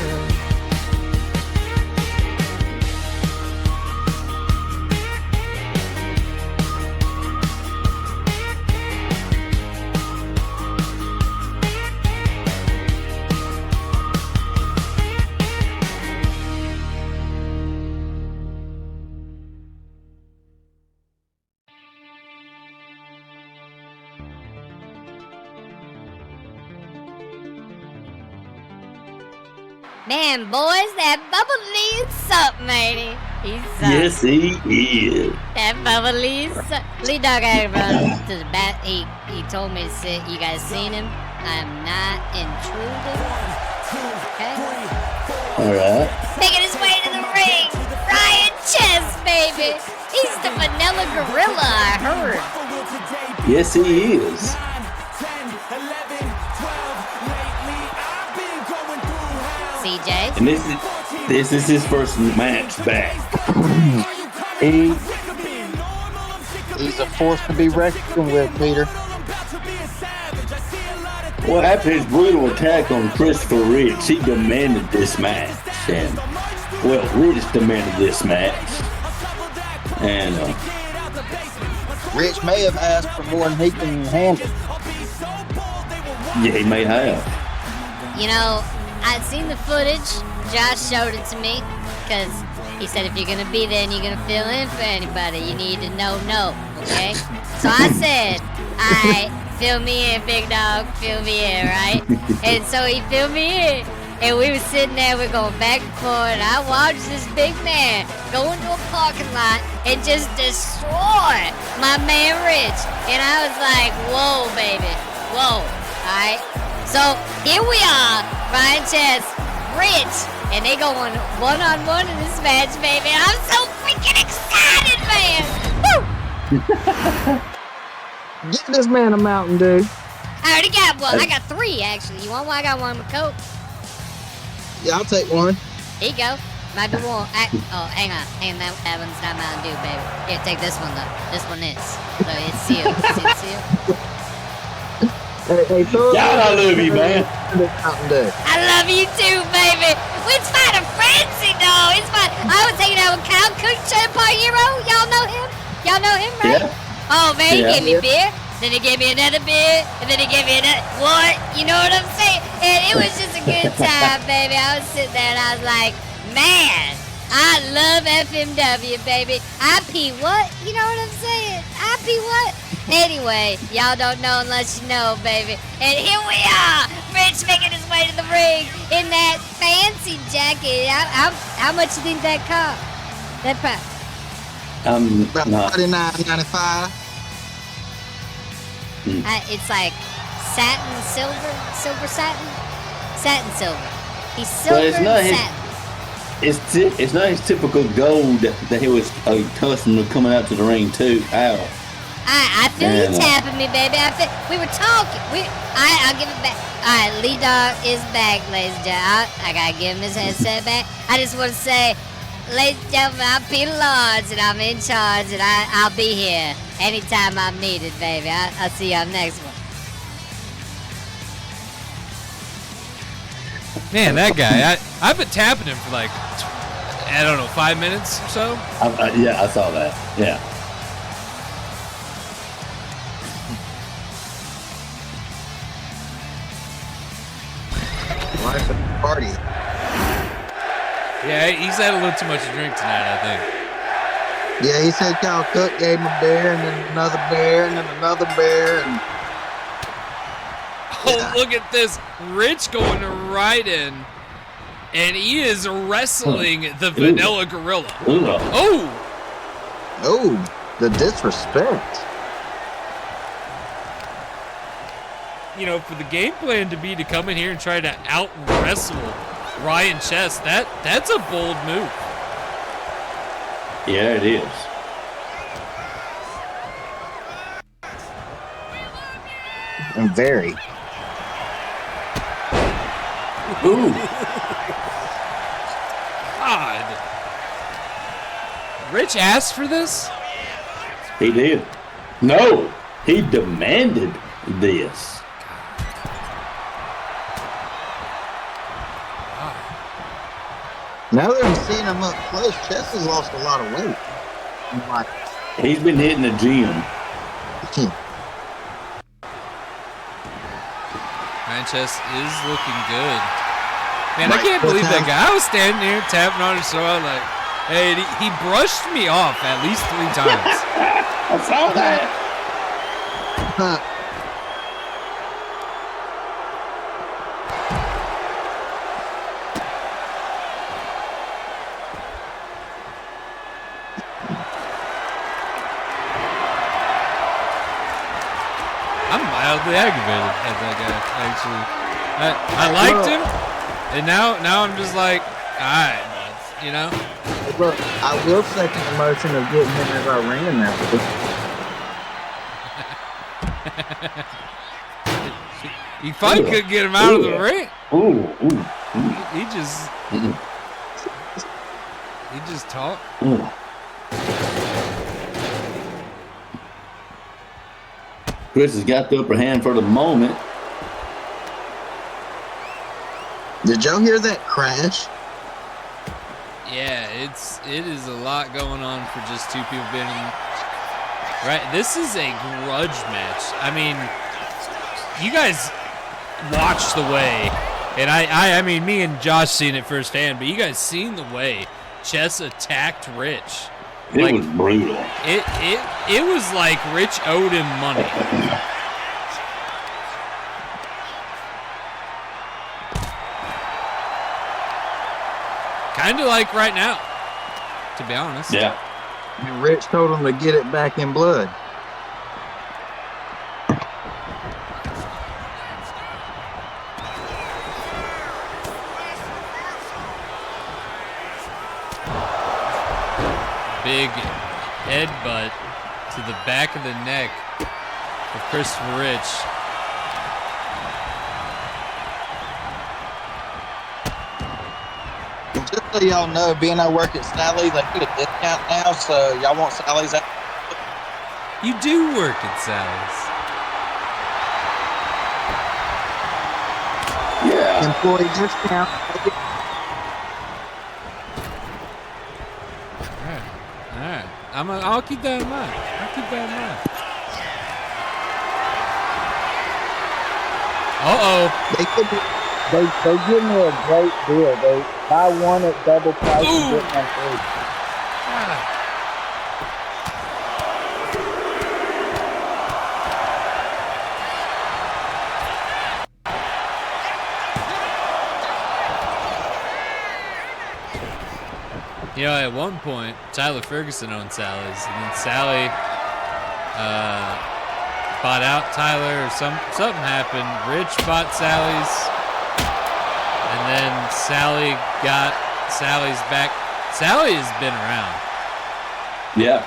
Man, boys, that bubbly's something, ain't he? He's Yes, he is. That bubbly's Lee Dog had run to the bat. He told me to sit. You guys seen him? I'm not intruding. Okay? All right. Making his way to the ring. Ryan Chess, baby. He's the vanilla gorilla, I heard. Yes, he is. CJ. And this is his first match back. He's a force to be reckoned with, Peter. Well, after his brutal attack on Christopher Rich, he demanded this match. And, well, Rich demanded this match. And, Rich may have asked for more than he can handle. yeah, he may have. You know, I'd seen the footage. Josh showed it to me because he said if you're going to be there and you're going to fill in for anybody, you need to know no, okay? So I said, all right, fill me in, big dog, fill me in, right? And so he filled me in. And we were sitting there, we're going back and forth, and I watched this big man go into a parking lot and just destroy my man Rich. And I was like, whoa, baby, whoa, all right? So here we are, Ryan Chess, Rich, and they going one-on-one in this match, baby. And I'm so freaking excited, man! Woo! Give this man a Mountain Dew. I already got one. I got three, actually. You want one? I got one with Coke. Yeah, I'll take one. Here you go. Might be one. Oh, hang on. That one's not Mountain Dew, baby. Here, take this one, though. This one is. So it's sealed. See it sealed? Hey, throw it God, I love you, man. Mountain Dew. I love you too, baby. It's FighterFrenzy, though. It's fun. I was hanging out with Kyle Cook, Part Hero. Y'all know him? Y'all know him, right? Yeah. Oh, man, he Yeah. gave me beer. Then he gave me another beer. And then he gave me another. What? You know what I'm saying? And it was just a good time, baby. I was sitting there and I was like, man, I love FMW, baby. IP what? You know what I'm saying? IP what? Anyway, y'all don't know unless you know, baby. And here we are, Rich making his way to the ring in that fancy jacket. How much you think that cost? That price? About Not. $39.95. It's like satin, silver satin, silver. He's silver But it's not his- satin. It's not his typical gold that he was accustomed to coming out to the ring too. I feel you Yeah. tapping me, baby. We were talking. I'll give it back. Alright, Lee Dog is back, ladies and gentlemen. I gotta give him his headset back. I just want to say, ladies and gentlemen, I'm Peter Lawrence, and I'm in charge, and I'll be here anytime I'm needed, baby. I'll see you on the next one. Man, that guy, I've been tapping him for like, I don't know, 5 minutes or so. Yeah, I saw that. Yeah. Life at the party. Yeah, he's had a little too much to drink tonight, I think. Yeah, he said Kyle Cook gave him a beer, and then another beer, and then another beer, and Oh, look at this. Rich going right in. And he is wrestling the Vanilla Gorilla. Oh! oh, the disrespect. You know, for the game plan to be to come in here and try to out-wrestle Ryan Chess, that's a bold move. Yeah, it is. And very. Ooh. God. Rich asked for this? He did. No, he demanded this. Now that I'm seeing him up close, Chess has lost a lot of weight. I'm like, He's been hitting the gym. Ryan Chess is looking good. Man, I can't believe that guy. I was standing here tapping on his shoulder like, hey, he brushed me off at least 3 times. I saw that. I'm mildly aggravated at that guy, actually. I liked him, and now I'm just like, all right, buds, you know? Look, I will second the motion of getting him as our ring announcer. You finally could get him out of the ring. Ooh. He just talked. Ooh. Chris has got the upper hand for the moment. Did y'all hear that crash? Yeah, it is a lot going on for just 2 people being in. Right, this is a grudge match. I mean, you guys watched the way, and I mean, me and Josh seen it firsthand, but you guys seen the way Chess attacked Rich. It was brutal. It was like Rich owed him money. Kind of like right now, to be honest. Yeah. And Rich told him to get it back in blood. Big headbutt to the back of the neck of Christopher Rich. Just so y'all know, being I work at Sally's, I get a discount now, so y'all want Sally's out? You do work at Sally's. Yeah. Employee discount. All right. I'll keep that in mind. Uh-oh. They give me a great deal. They buy one at double price and get one free. You know, at one point, Tyler Ferguson owned Sally's, and then Sally bought out Tyler, or something happened. Rich bought Sally's, and then Sally got Sally's back. Sally has been around. Yeah.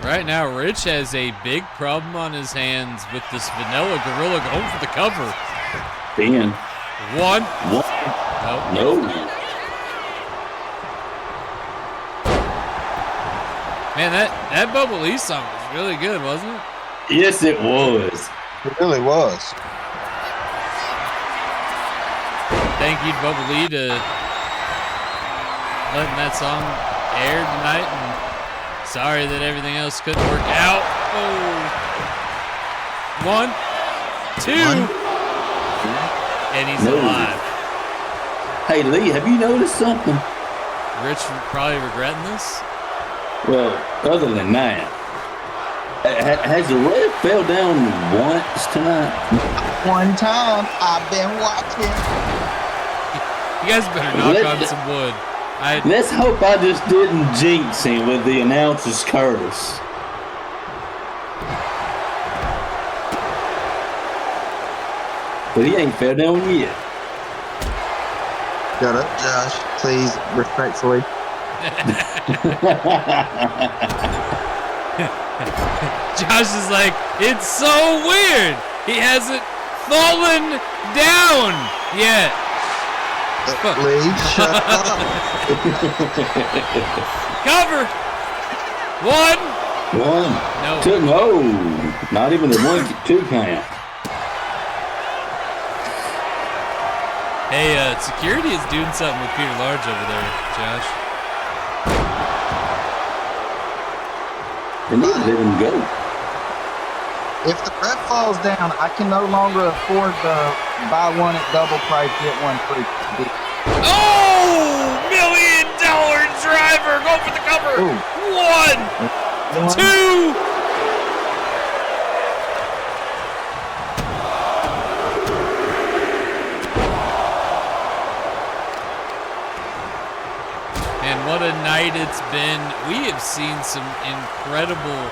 Right now, Rich has a big problem on his hands with this vanilla gorilla going for the cover. 10. 1. No. Man, that Bubba Lee song was really good, wasn't it? Yes, it was. It really was. Thank you to Bubba Lee to letting that song air tonight, and sorry that everything else couldn't work out. Oh. 1, 2. And he's alive. Hey, Lee, have you noticed something? Rich probably regretting this. Well, other than that, has the ref fell down once tonight? One time, I've been watching. You guys better knock on some wood. Let's hope I just didn't jinx him with the announcer's curse. But he ain't fell down yet. Shut up, Josh. Please, respectfully. Josh is like, it's so weird. He hasn't fallen down yet. Please, shut up. Cover. 1. No. 2. No, not even the 1-2 count. Hey, security is doing something with Peter Large over there, Josh. They need to let him go. If the ref falls down, I can no longer afford the buy one at double price, get one free. Oh! $1 million driver! Go for the cover! Ooh. 1, 2. And what a night it's been. We have seen some incredible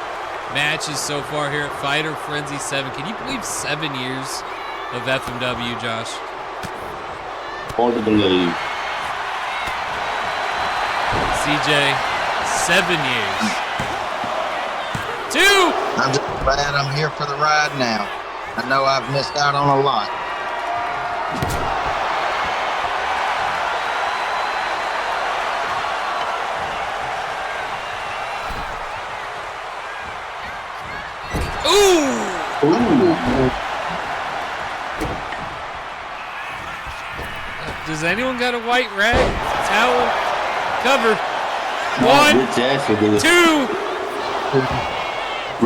matches so far here at FighterFrenzy 7. Can you believe 7 years of FMW, Josh? Hard to believe. CJ, 7 years. 2. I'm just glad I'm here for the ride now. I know I've missed out on a lot. Ooh! Does anyone got a white rag? Towel? Cover. 1, Rich asked for this. 2.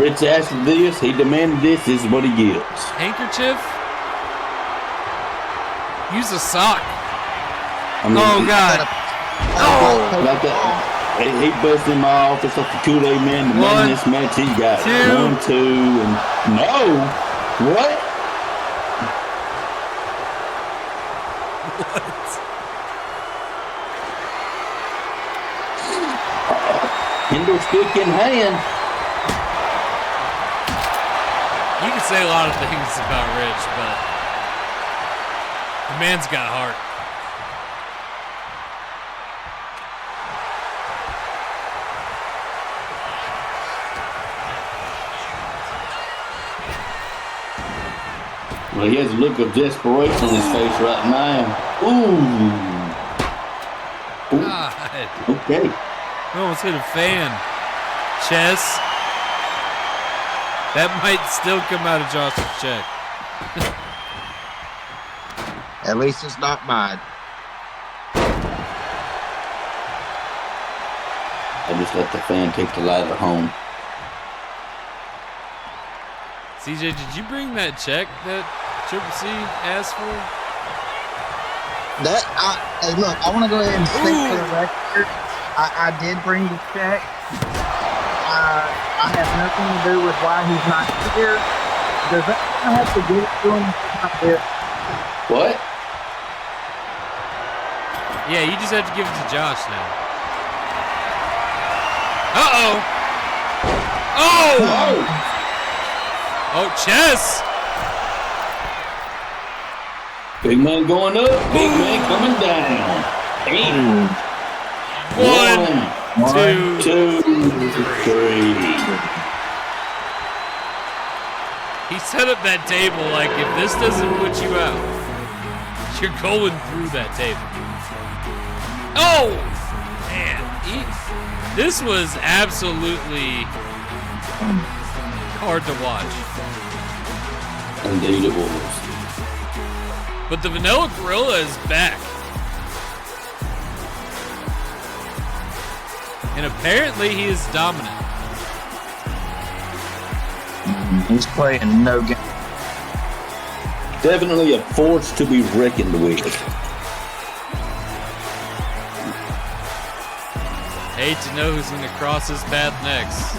Rich asked for this. He demanded this. This is what he gets. Handkerchief? Use a sock. I mean, Oh, God. Oh! Like that. He busted in my office like the Kool-Aid man. The man in this match, he got 2. 1, 2, and no. What? Kindle stick in hand. You can say a lot of things about Rich, but the man's got heart. Well, he has a look of desperation on his face right now. Ooh. God. Okay. We almost hit a fan. Chess. That might still come out of Josh's check. At least it's not mine. I just let the fan take the ladder home. CJ, did you bring that check that Triple C asked for? Hey, look, I want to go ahead and stick to the record. I did bring the check. I have nothing to do with why he's not here. Does that have to get it to him if he's not there? What? Yeah, you just have to give it to Josh now. Uh-oh. Oh! Oh! Oh, Chess! Big man going up, big man coming down. 1, 2, 3. He set up that table like, if this doesn't put you out, you're going through that table. Oh! Man, this was absolutely hard to watch. Indeed it was. But the Vanilla Gorilla is back. And apparently he is dominant. He's playing no game. Definitely a force to be reckoned with. Hate to know who's going to cross his path next.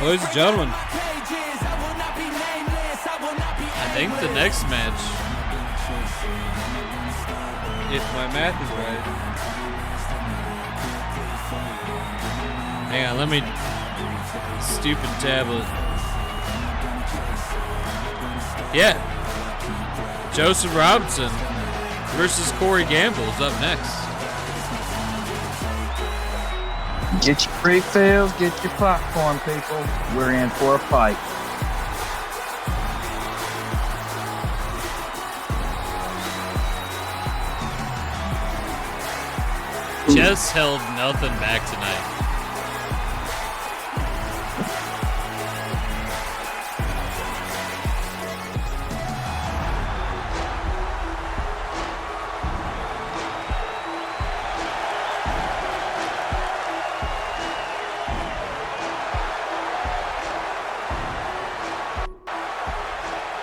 Ladies and gentlemen, I think the next match, if my math is right. Hang on, let me. Stupid tablet. Yeah. Joseph Robinson versus Corey Gamble is up next. Get your refills, get your popcorn, people. We're in for a fight. Jess held nothing back tonight.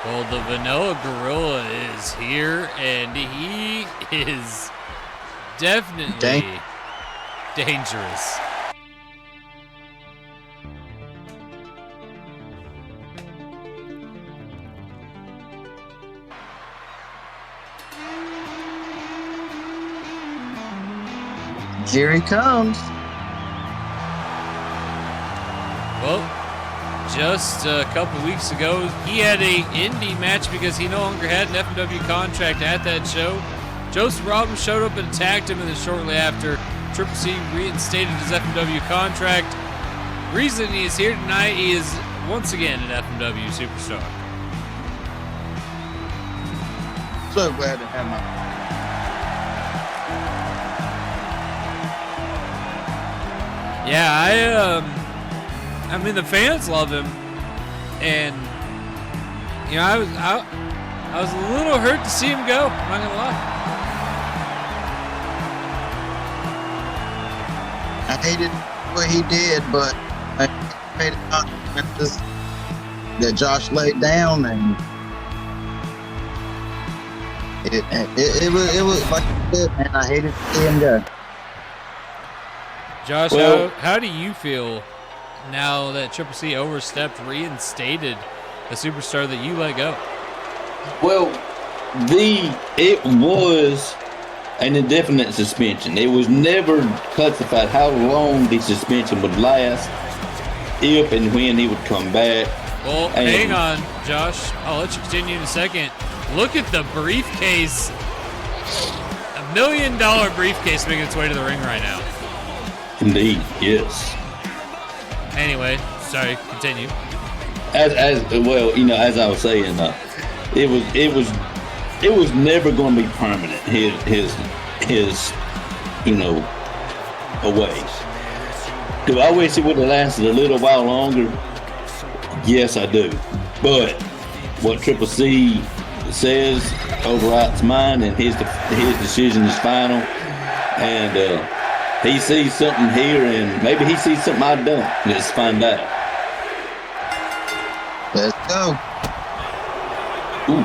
Well, the Vanilla Gorilla is here, and he is definitely dangerous. Here he comes. Well, just a couple weeks ago, he had a indie match because he no longer had an FMW contract at that show. Joseph Robbins showed up and attacked him, and then shortly after, Triple C reinstated his FMW contract. Reason he is here tonight, he is once again an FMW superstar. So glad to have my. Yeah, I mean the fans love him, and you know I was a little hurt to see him go. I'm not gonna lie. I hated what he did, but I hated that Josh laid down, and it was like it, and I hated to see him go. Josh, Well, how do you feel now that Triple C overstepped, reinstated a superstar that you let go? Well, it was an indefinite suspension. It was never classified how long the suspension would last, if and when he would come back. Well, hang on, Josh. I'll let you continue in a second. Look at the briefcase. $1 million briefcase making its way to the ring right now. Indeed, yes. Anyway, sorry, continue. As well, you know, as I was saying, it was never going to be permanent. His you know, away. Do I wish it would have lasted a little while longer? Yes, I do. But what Triple C says overrides mine, and his decision is final. And he sees something here, and maybe he sees something I don't. Let's find out. Let's go. Ooh.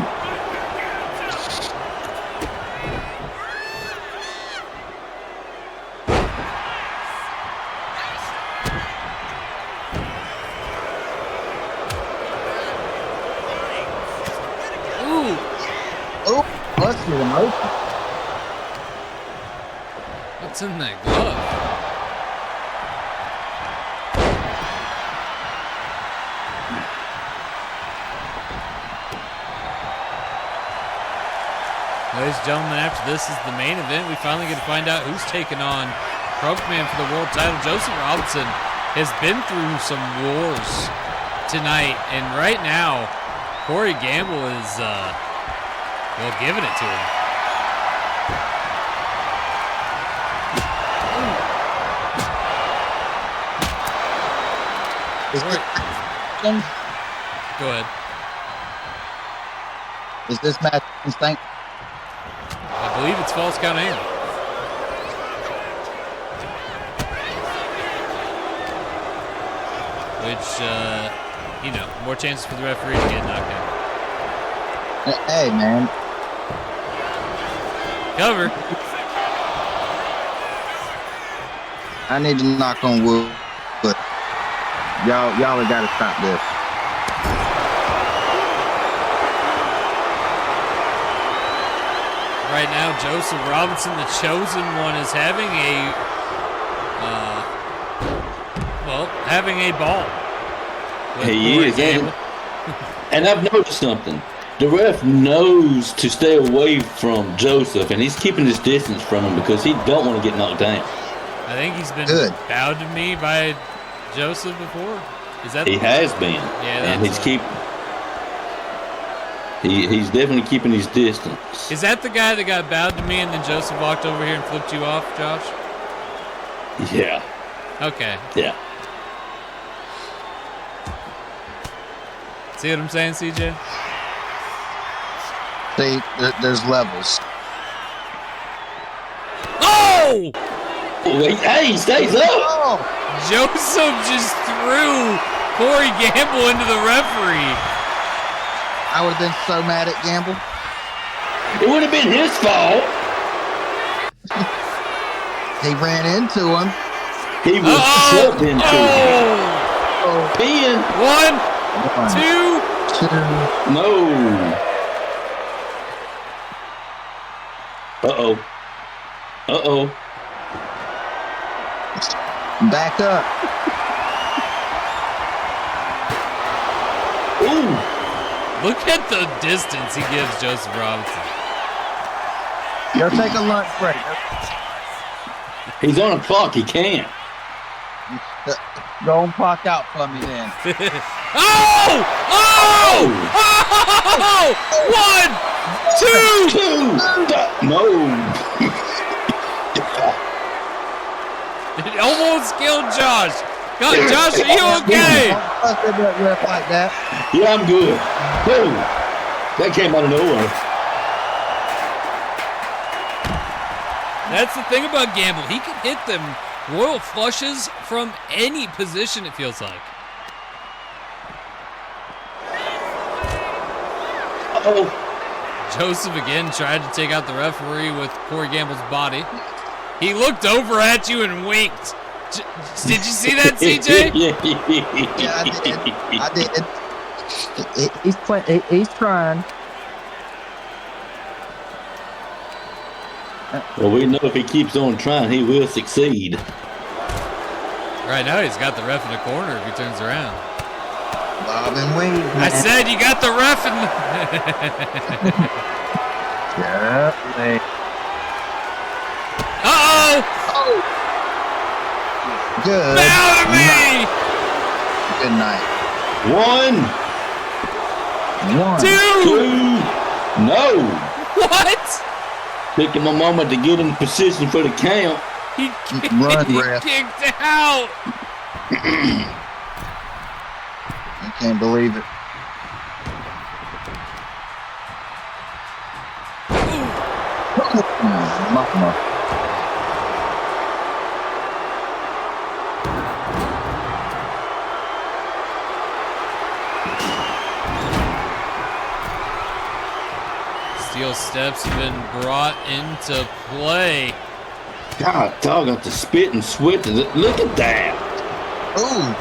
Oh, let's get him open. What's in that glove? Ladies and gentlemen, after this is the main event. We finally get to find out who's taking on Croakman for the world title. Joseph Robinson has been through some wars tonight, and right now, Corey Gamble is, well, giving it to him. Go ahead. Is this match instinct? I believe it's false count angle. Which, you know, more chances for the referee to get knocked out. Hey, man. Cover. I need to knock on wood, but y'all have got to stop this. Right now, Joseph Robinson, the chosen one, is having a ball. He is, and I've noticed something. The ref knows to stay away from Joseph, and he's keeping his distance from him because he don't want to get knocked down. I think he's been Good. bowed to me by Joseph before. Is that? He has been, Yeah, and he's definitely keeping his distance. Is that the guy that got bowed to me and then Joseph walked over here and flipped you off, Josh? Yeah. Okay. Yeah. See what I'm saying, CJ? See, there's levels. Oh! Hey, he stays up. Oh, Joseph just threw Corey Gamble into the referee. I would have been so mad at Gamble. It would have been his fault. He ran into him. He was shoved into him. Oh, Ben. 1, 2. 2. No. Uh-oh. Uh-oh. Back up. Ooh. Look at the distance he gives Joseph Robinson. Go take a lunch break. He's on a clock. He can't. Go and clock out for me then. Oh! Oh! Oh! 1, 2. No. It almost killed Josh. God, Josh, are you okay? Don't fuss with that ref like that. Yeah, I'm good. Boom. That came out of nowhere. That's the thing about Gamble. He can hit them royal flushes from any position, it feels like. Uh-oh. Joseph again tried to take out the referee with Corey Gamble's body. He looked over at you and winked. Did you see that, CJ? Yeah, I did. He's trying. Well, we know if he keeps on trying, he will succeed. Right now, he's got the ref in the corner if he turns around. Bob and Wade. I said you got the ref in the... Yeah. Uh-oh! Oh. Good. Bow to me! Good night. 1, 2. 2. No. What? Picking my mama to get in position for the count. He Ref. kicked out. I can't believe it. Mama. Steel steps have been brought into play. God, dog, got the spit and sweat. Look at that. Ooh.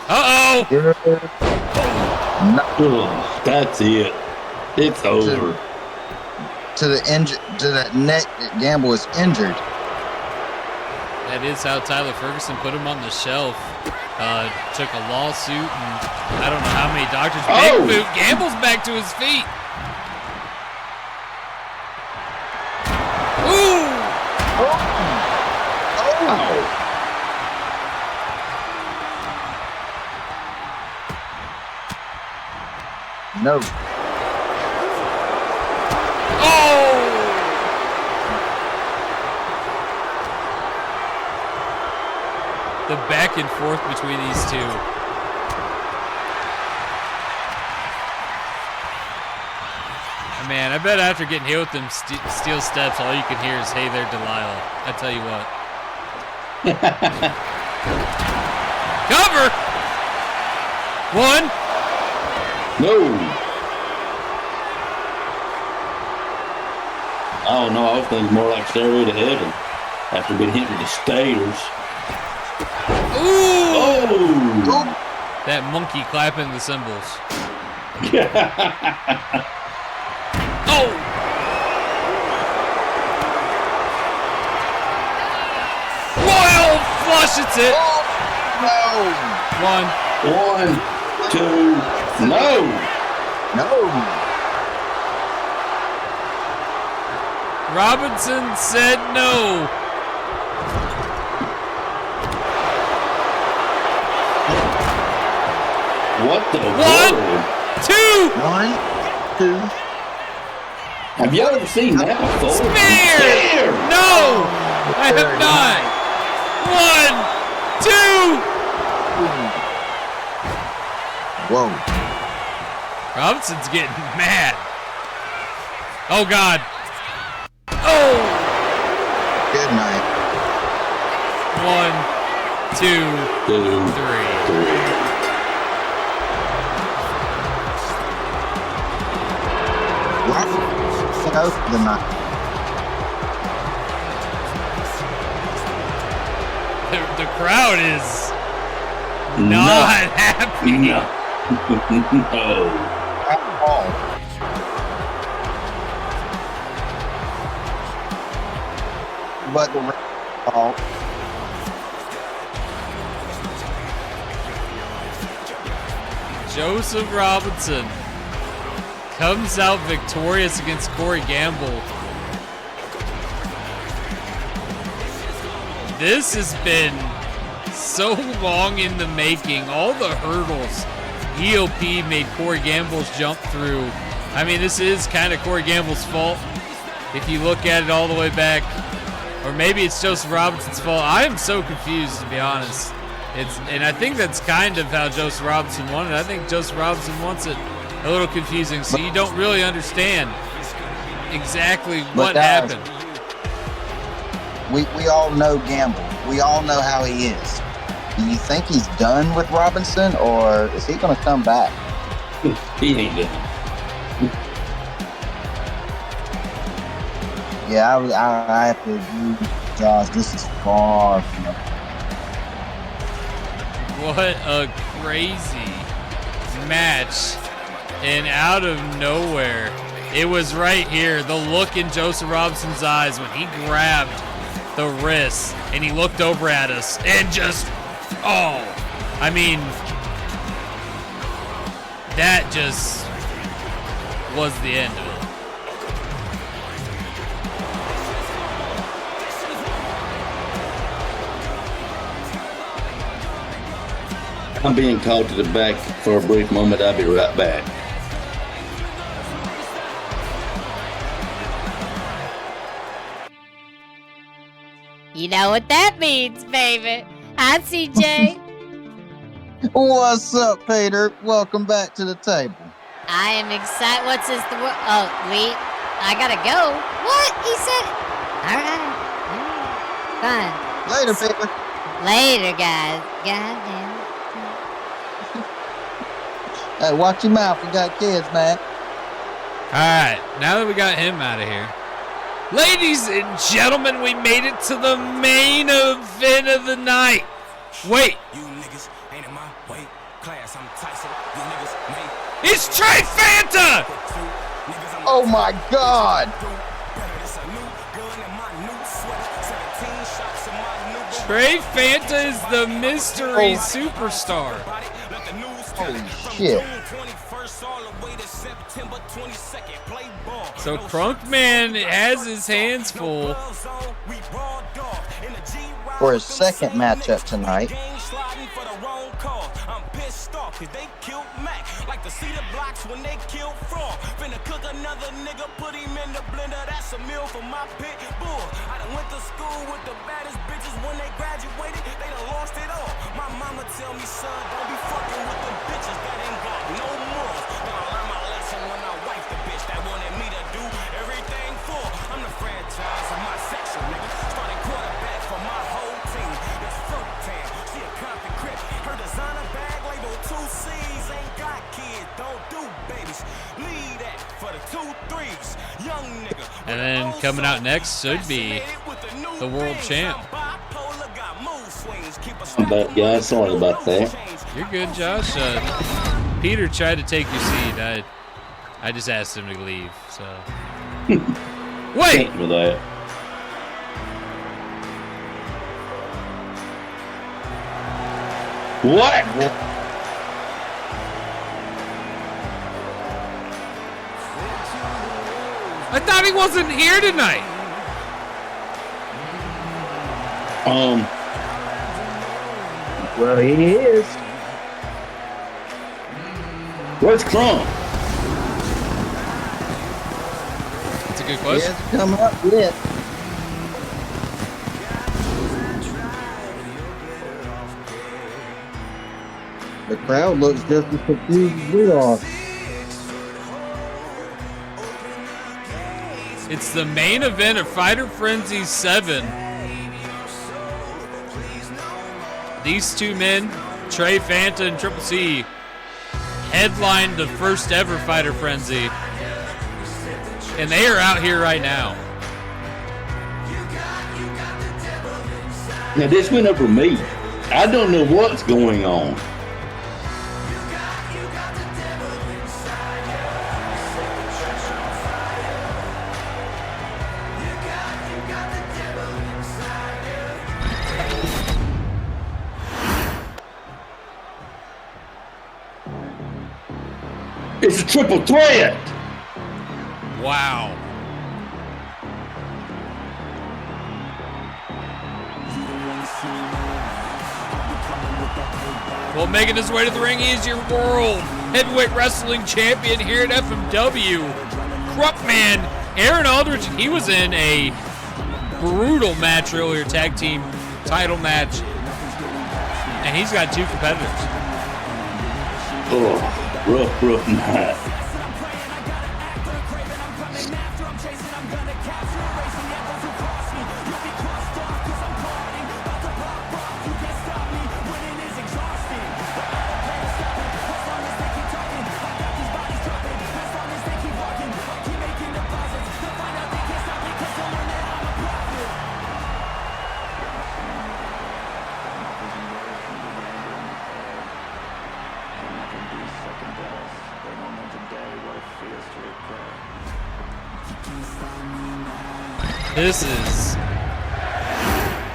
Uh-oh! Oh, that's it. It's over. To the neck, Gamble is injured. That is how Tyler Ferguson put him on the shelf. took a lawsuit, and I don't know how many doctors. Oh. Big boot. Gamble's back to his feet. Ooh! No. Oh! The back and forth between these two. Man, I bet after getting hit with them steel steps, all you can hear is, "Hey there, Delilah." I tell you what. Cover! One. No. Oh no, I was thinking more like Stairway to Heaven after being hit with the stairs. Ooh! Oh! That monkey clapping the cymbals. Oh! Royal flushes it. No. One. 1, 2, no. No. Robinson said no. What the 1, world? 2. 1, 2. Have y'all ever seen that before? Spear! No! I have not. 1, 2. Whoa. Robinson's getting mad. Oh, God. Oh! Good night. 1, 2, 2, 3. 3. Good night. The crowd is not happy. No. No. Oh. But the oh. Joseph Robinson comes out victorious against Corey Gamble. This has been so long in the making. All the hurdles EOP made Corey Gamble's jump through. I mean, this is kind of Corey Gamble's fault if you look at it all the way back. Or maybe it's Joseph Robinson's fault. I am so confused, to be honest. And I think that's kind of how Joseph Robinson won it. I think Joseph Robinson wants it a little confusing, so you don't really understand exactly what happened. We all know Gamble. We all know how he is. Do you think he's done with Robinson, or is he going to come back? He ain't done. Yeah, I have to agree with Josh. This is far from it. What a crazy match. And out of nowhere, it was right here. The look in Joseph Robinson's eyes when he grabbed the wrist and he looked over at us and just, oh, I mean, that just was the end of it. I'm being called to the back for a brief moment. I'll be right back. You know what that means, baby. Hi, CJ. What's up, Peter? Welcome back to the table. I am excited. What's this? Oh, Lee, I gotta go. What? He said. All right. Fine. Later, Peter. Later, guys. Goddamn. Hey, watch your mouth. We got kids, man. All right, now that we got him out of here. Ladies and gentlemen, we made it to the main event of the night. Wait. You niggas ain't in my weight class. I'm Tyson. You niggas made. It's Trey Fanta! Oh, my God. Trey Fanta is the mystery superstar. Holy shit. So Crunkman has his hands full. For his second matchup tonight. I'm pissed off cause they killed Mac like the cedar blocks when they killed Frog. Finna cook another nigga, put him in the blender. That's a meal for my pit bull. I done went to school with the baddest bitches. When they graduated, they done lost it all. My mama tell me, son, don't be fucking with them bitches that ain't got no morals. Then I learned my lesson when I wifed the bitch that wanted me to do everything for. I'm the franchise of my section, nigga. Starting quarterback for my whole team. It's fruit tan, she a Compton crip. Her designer bag label 2 C's. Ain't got kids, don't do babies. Lead that for the 2 3s. Young nigga. And then coming out next should be the world champ. I'm back, guys. Sorry about that. You're good, Josh. Peter tried to take your seat. I just asked him to leave. So wait. For that. What? I thought he wasn't here tonight. Well, he is. Where's Crump? That's a good He question. hasn't come up yet. The crowd looks just as confused as we are. It's the main event of FighterFrenzy 7. These two men, Trey Fanta and Triple C, headlined the first ever FighterFrenzy. And they are out here right now. Now this went over me. I don't know what's going on. It's a triple threat. Wow. Well, making his way to the ring, he is your world heavyweight wrestling champion here at FMW. Crumpman, Aaron Aldridge, he was in a brutal match earlier, tag team title match. And he's got 2 competitors. Oh. Rough night.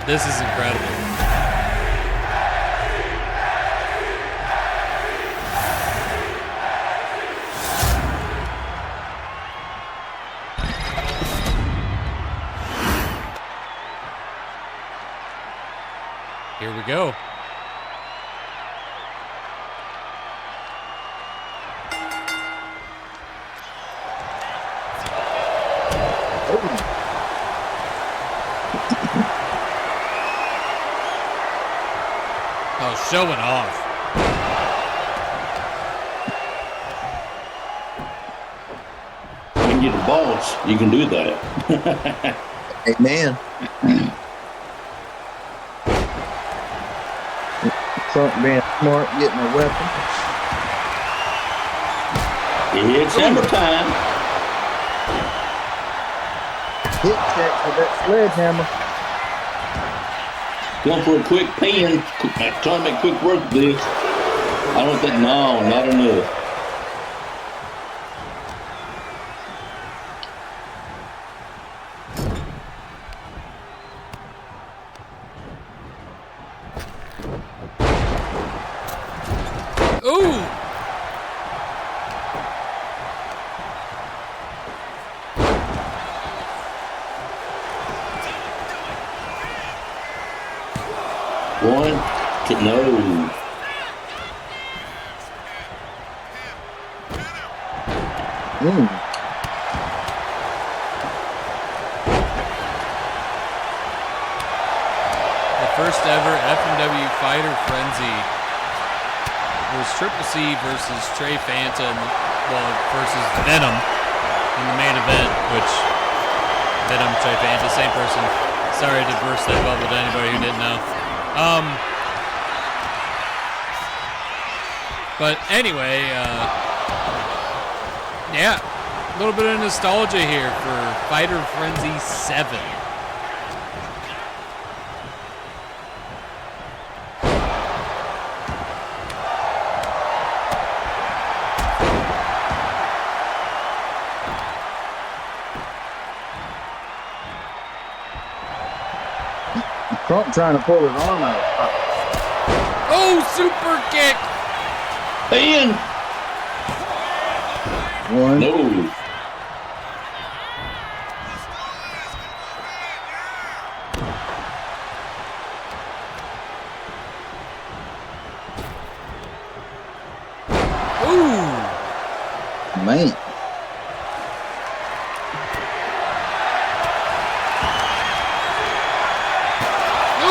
This is incredible. Here we go. Oh, showing off. When you're the boss, you can do that. Amen. Something being smart, getting a weapon. It's hammer time. Hit check with that sledgehammer. Going for a quick pin. Trying to make quick work of this. I don't think, no, not enough. Ooh! One, two, no. The first ever FMW FighterFrenzy was Triple C versus Trey Fanta, versus Venom in the main event, which Venom, Trey Fanta, same person. Sorry to burst that bubble to anybody who didn't know. But anyway, yeah, a little bit of nostalgia here for FighterFrenzy 7. Trump trying to pull his arm out. Oh, super kick! And One. no. Ooh! Man.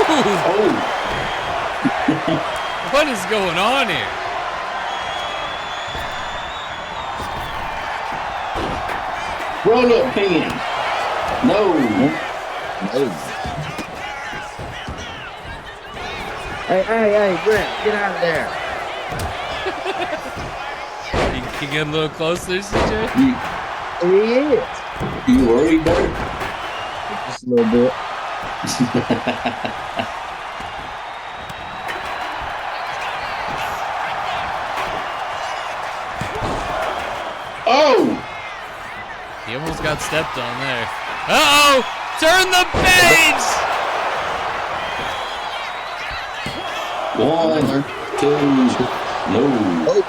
Oh. What is going on here? Roll up pin. No. Hey, Brett, get out of there. You get a little closer, CJ? He is. You worried there? Just a little bit. Oh. He almost got stepped on there. Uh-oh! Turn the page! One, two, no. Oh.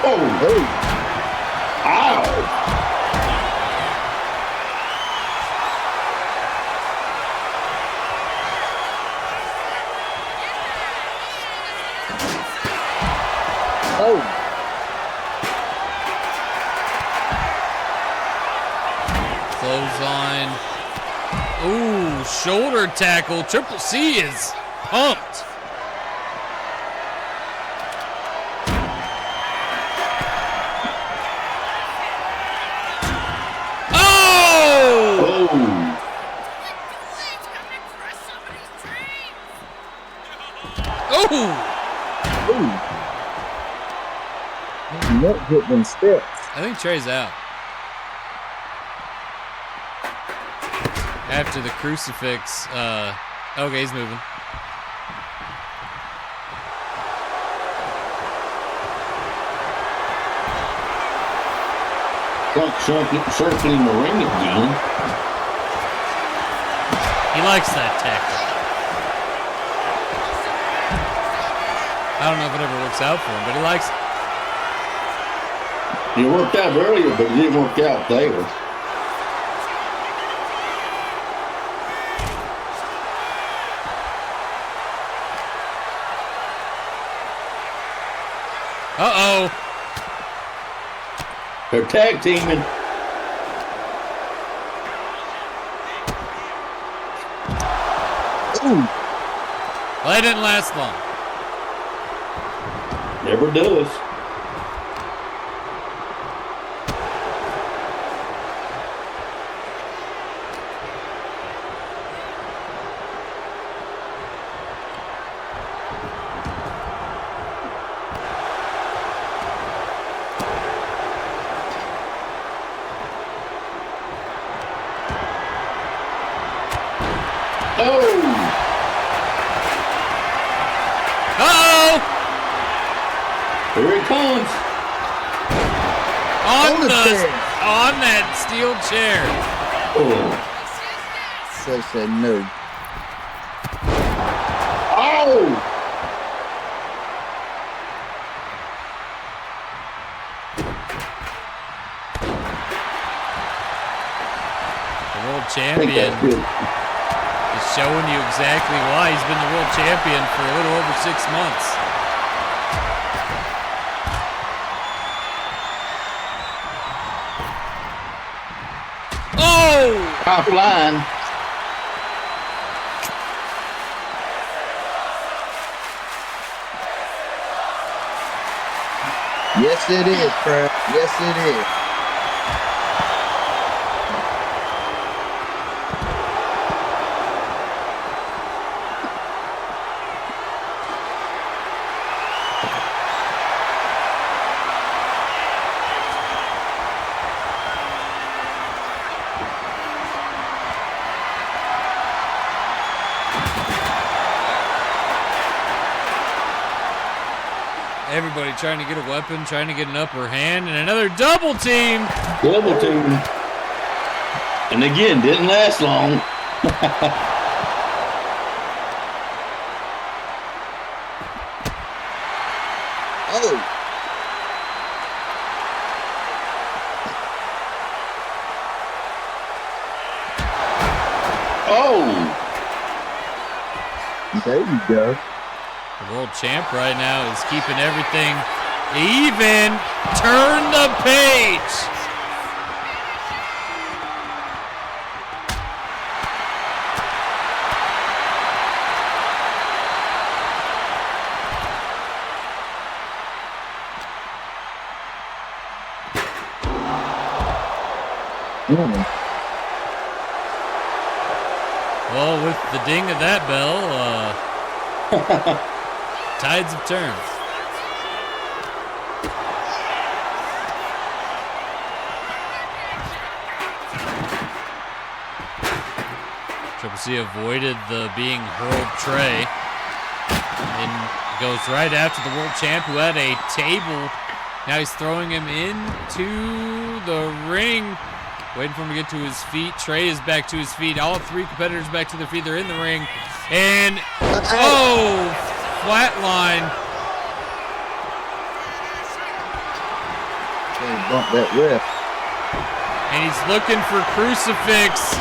Oh. Ow. Oh. Clothesline. Ooh, shoulder tackle. Triple C is pumped. Oh! Oh! Ooh. Nut hit them steps. I think Trey's out. After the crucifix, okay, he's moving. Circling the ring again. He likes that tactic. I don't know if it ever works out for him, but he likes it. It worked out earlier, but it didn't work out there. Uh-oh. They're tag teaming. Ooh. Well, that didn't last long. Never does. Uh-oh! Here it comes. On the on that steel chair. So said no. Oh! The world champion is showing you exactly why he's been the world champion for a little over 6 months. Oh! Offline. Yes, it is, Fred. Yes, it is. Everybody trying to get a weapon, trying to get an upper hand, and another double team. Double team. And again, didn't last long. Oh. Oh! There you go. The world champ right now is keeping everything even. Turn the page. Well, with the ding of that bell, tides have turned. Triple C avoided the being hurled tray and goes right after the world champ who had a table. Now he's throwing him into the ring. Waiting for him to get to his feet. Trey is back to his feet. All three competitors back to their feet. They're in the ring. And, oh, flatline. They bumped that ref. And he's looking for crucifix.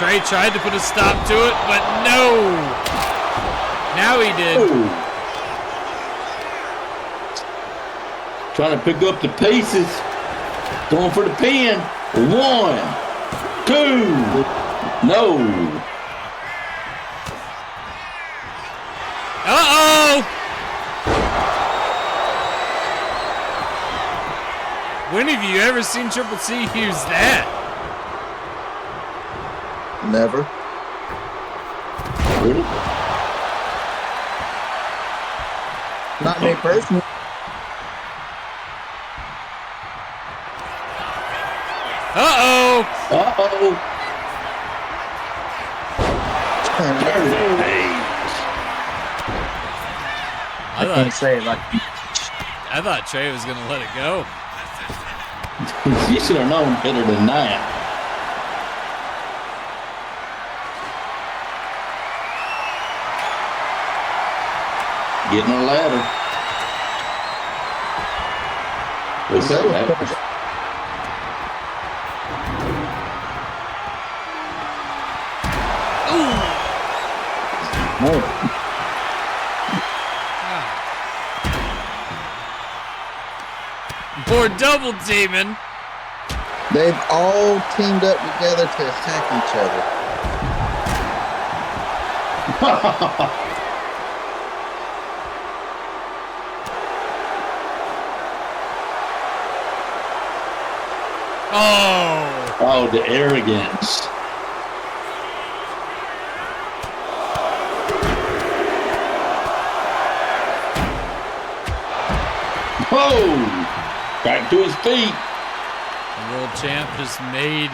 Trey tried to put a stop to it, but no. Now he did. Ooh. Trying to pick up the pieces. Going for the pin. 1, 2. No. Uh-oh. When have you ever seen Triple C use that? Never. Really? Not me personally. Uh-oh. Uh-oh. Turn the page. I can't say it like I thought Trey was going to let it go. You should have known better than that. Getting a ladder. What's that? More double teaming. They've all teamed up together to attack each other. Oh. Oh, the arrogance. Oh! Back to his feet. The world champ just made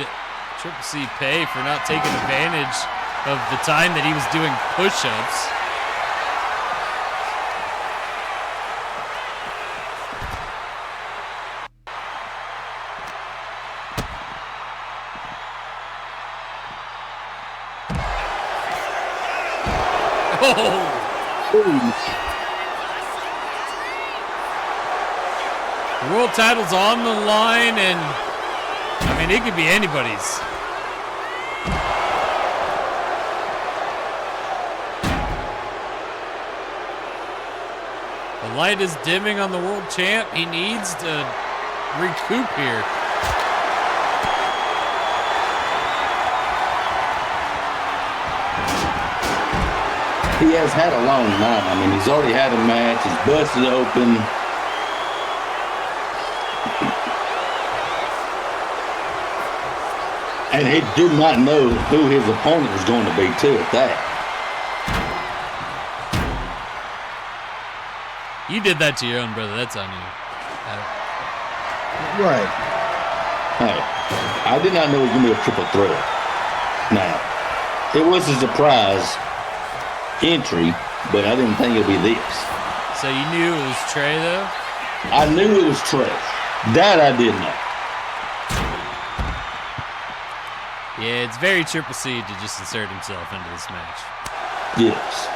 Triple C pay for not taking advantage of the time that he was doing push-ups. The world title's on the line, and I mean, it could be anybody's. The light is dimming on the world champ. He needs to recoup here. He has had a long night. I mean, he's already had a match. He's busted open. And he did not know who his opponent was going to be, too, at that. You did that to your own brother. That's on you. Right. Hey, I did not know it was going to be a triple threat. Now, it was a surprise entry, but I didn't think it would be this. So you knew it was Trey, though? I knew it was Trey. That I did know. Yeah, it's very Triple C to just insert himself into this match. Yes.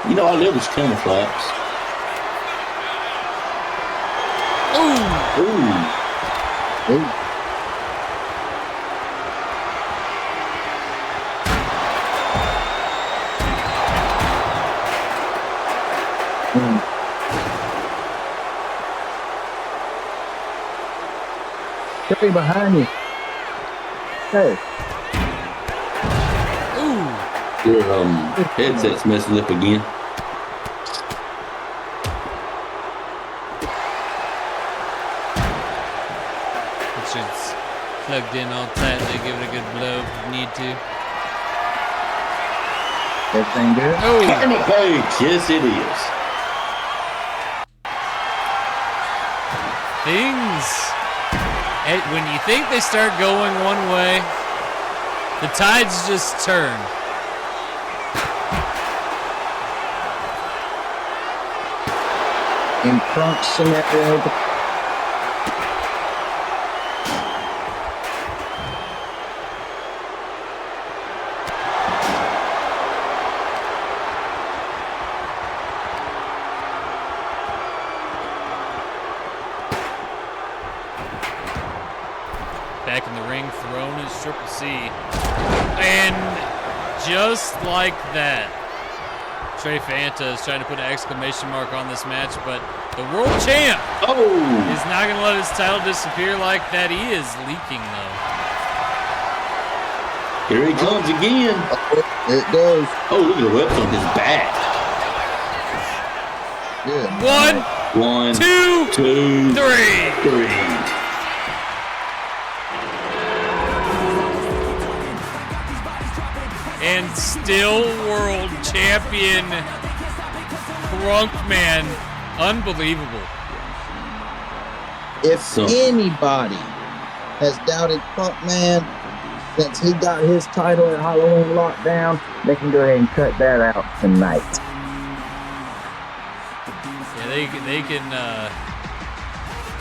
You know, I love his camera flaps. Ooh. Ooh. Trey behind you. Hey. Ooh. Your headset's messing up again. It's just plugged in all tightly. Give it a good blow if you need to. Everything good? Oh. Camera page. Yes, it is. When you think they start going one way, the tides just turn. In front scenario. Back in the ring, thrown is Triple C. And just like that, Trey Fanta is trying to put an exclamation mark on this match, but the world champ is not going to let his title disappear like that. He is leaking, though. Here he comes again. It goes. Oh, look at the whips on his back. Good. One, two, three. And still world champion Crunk Man. Unbelievable. If anybody has doubted Crunk Man since he got his title at Halloween Lockdown, they can go ahead and cut that out tonight. Yeah, they can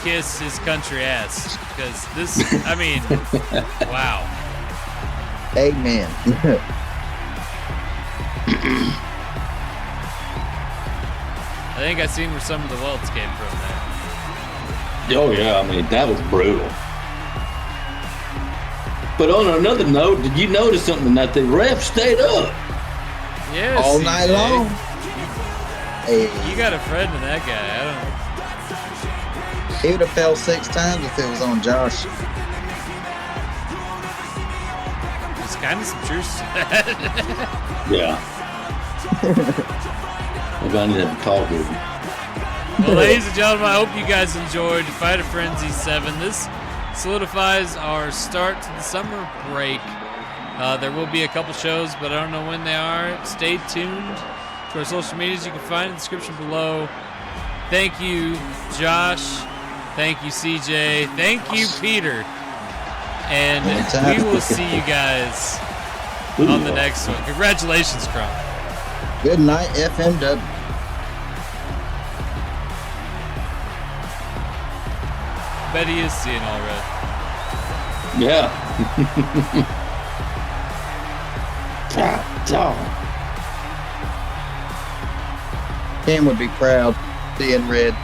kiss his country ass, because this, I mean, wow. Amen. I think I seen where some of the welts came from there. Oh, yeah, I mean, that was brutal. But on another note, did you notice something tonight? The ref stayed up. Yeah, all night long. Hey. You got a friend in that guy. I don't know. He would have fell 6 times if it was on Josh. There's kind of some truth to that. Yeah. Maybe I need to talk with him. Well, ladies and gentlemen, I hope you guys enjoyed FighterFrenzy 7. This solidifies our start to the summer break. There will be a couple shows, but I don't know when they are. Stay tuned to our social medias. You can find in the description below. Thank you, Josh. Thank you, CJ. Thank you, Peter. And we will see you guys on the next one. Congratulations, Crump. Good night, FMW. Bet he is seeing all red. Yeah. God, dog. Cam would be proud seeing red.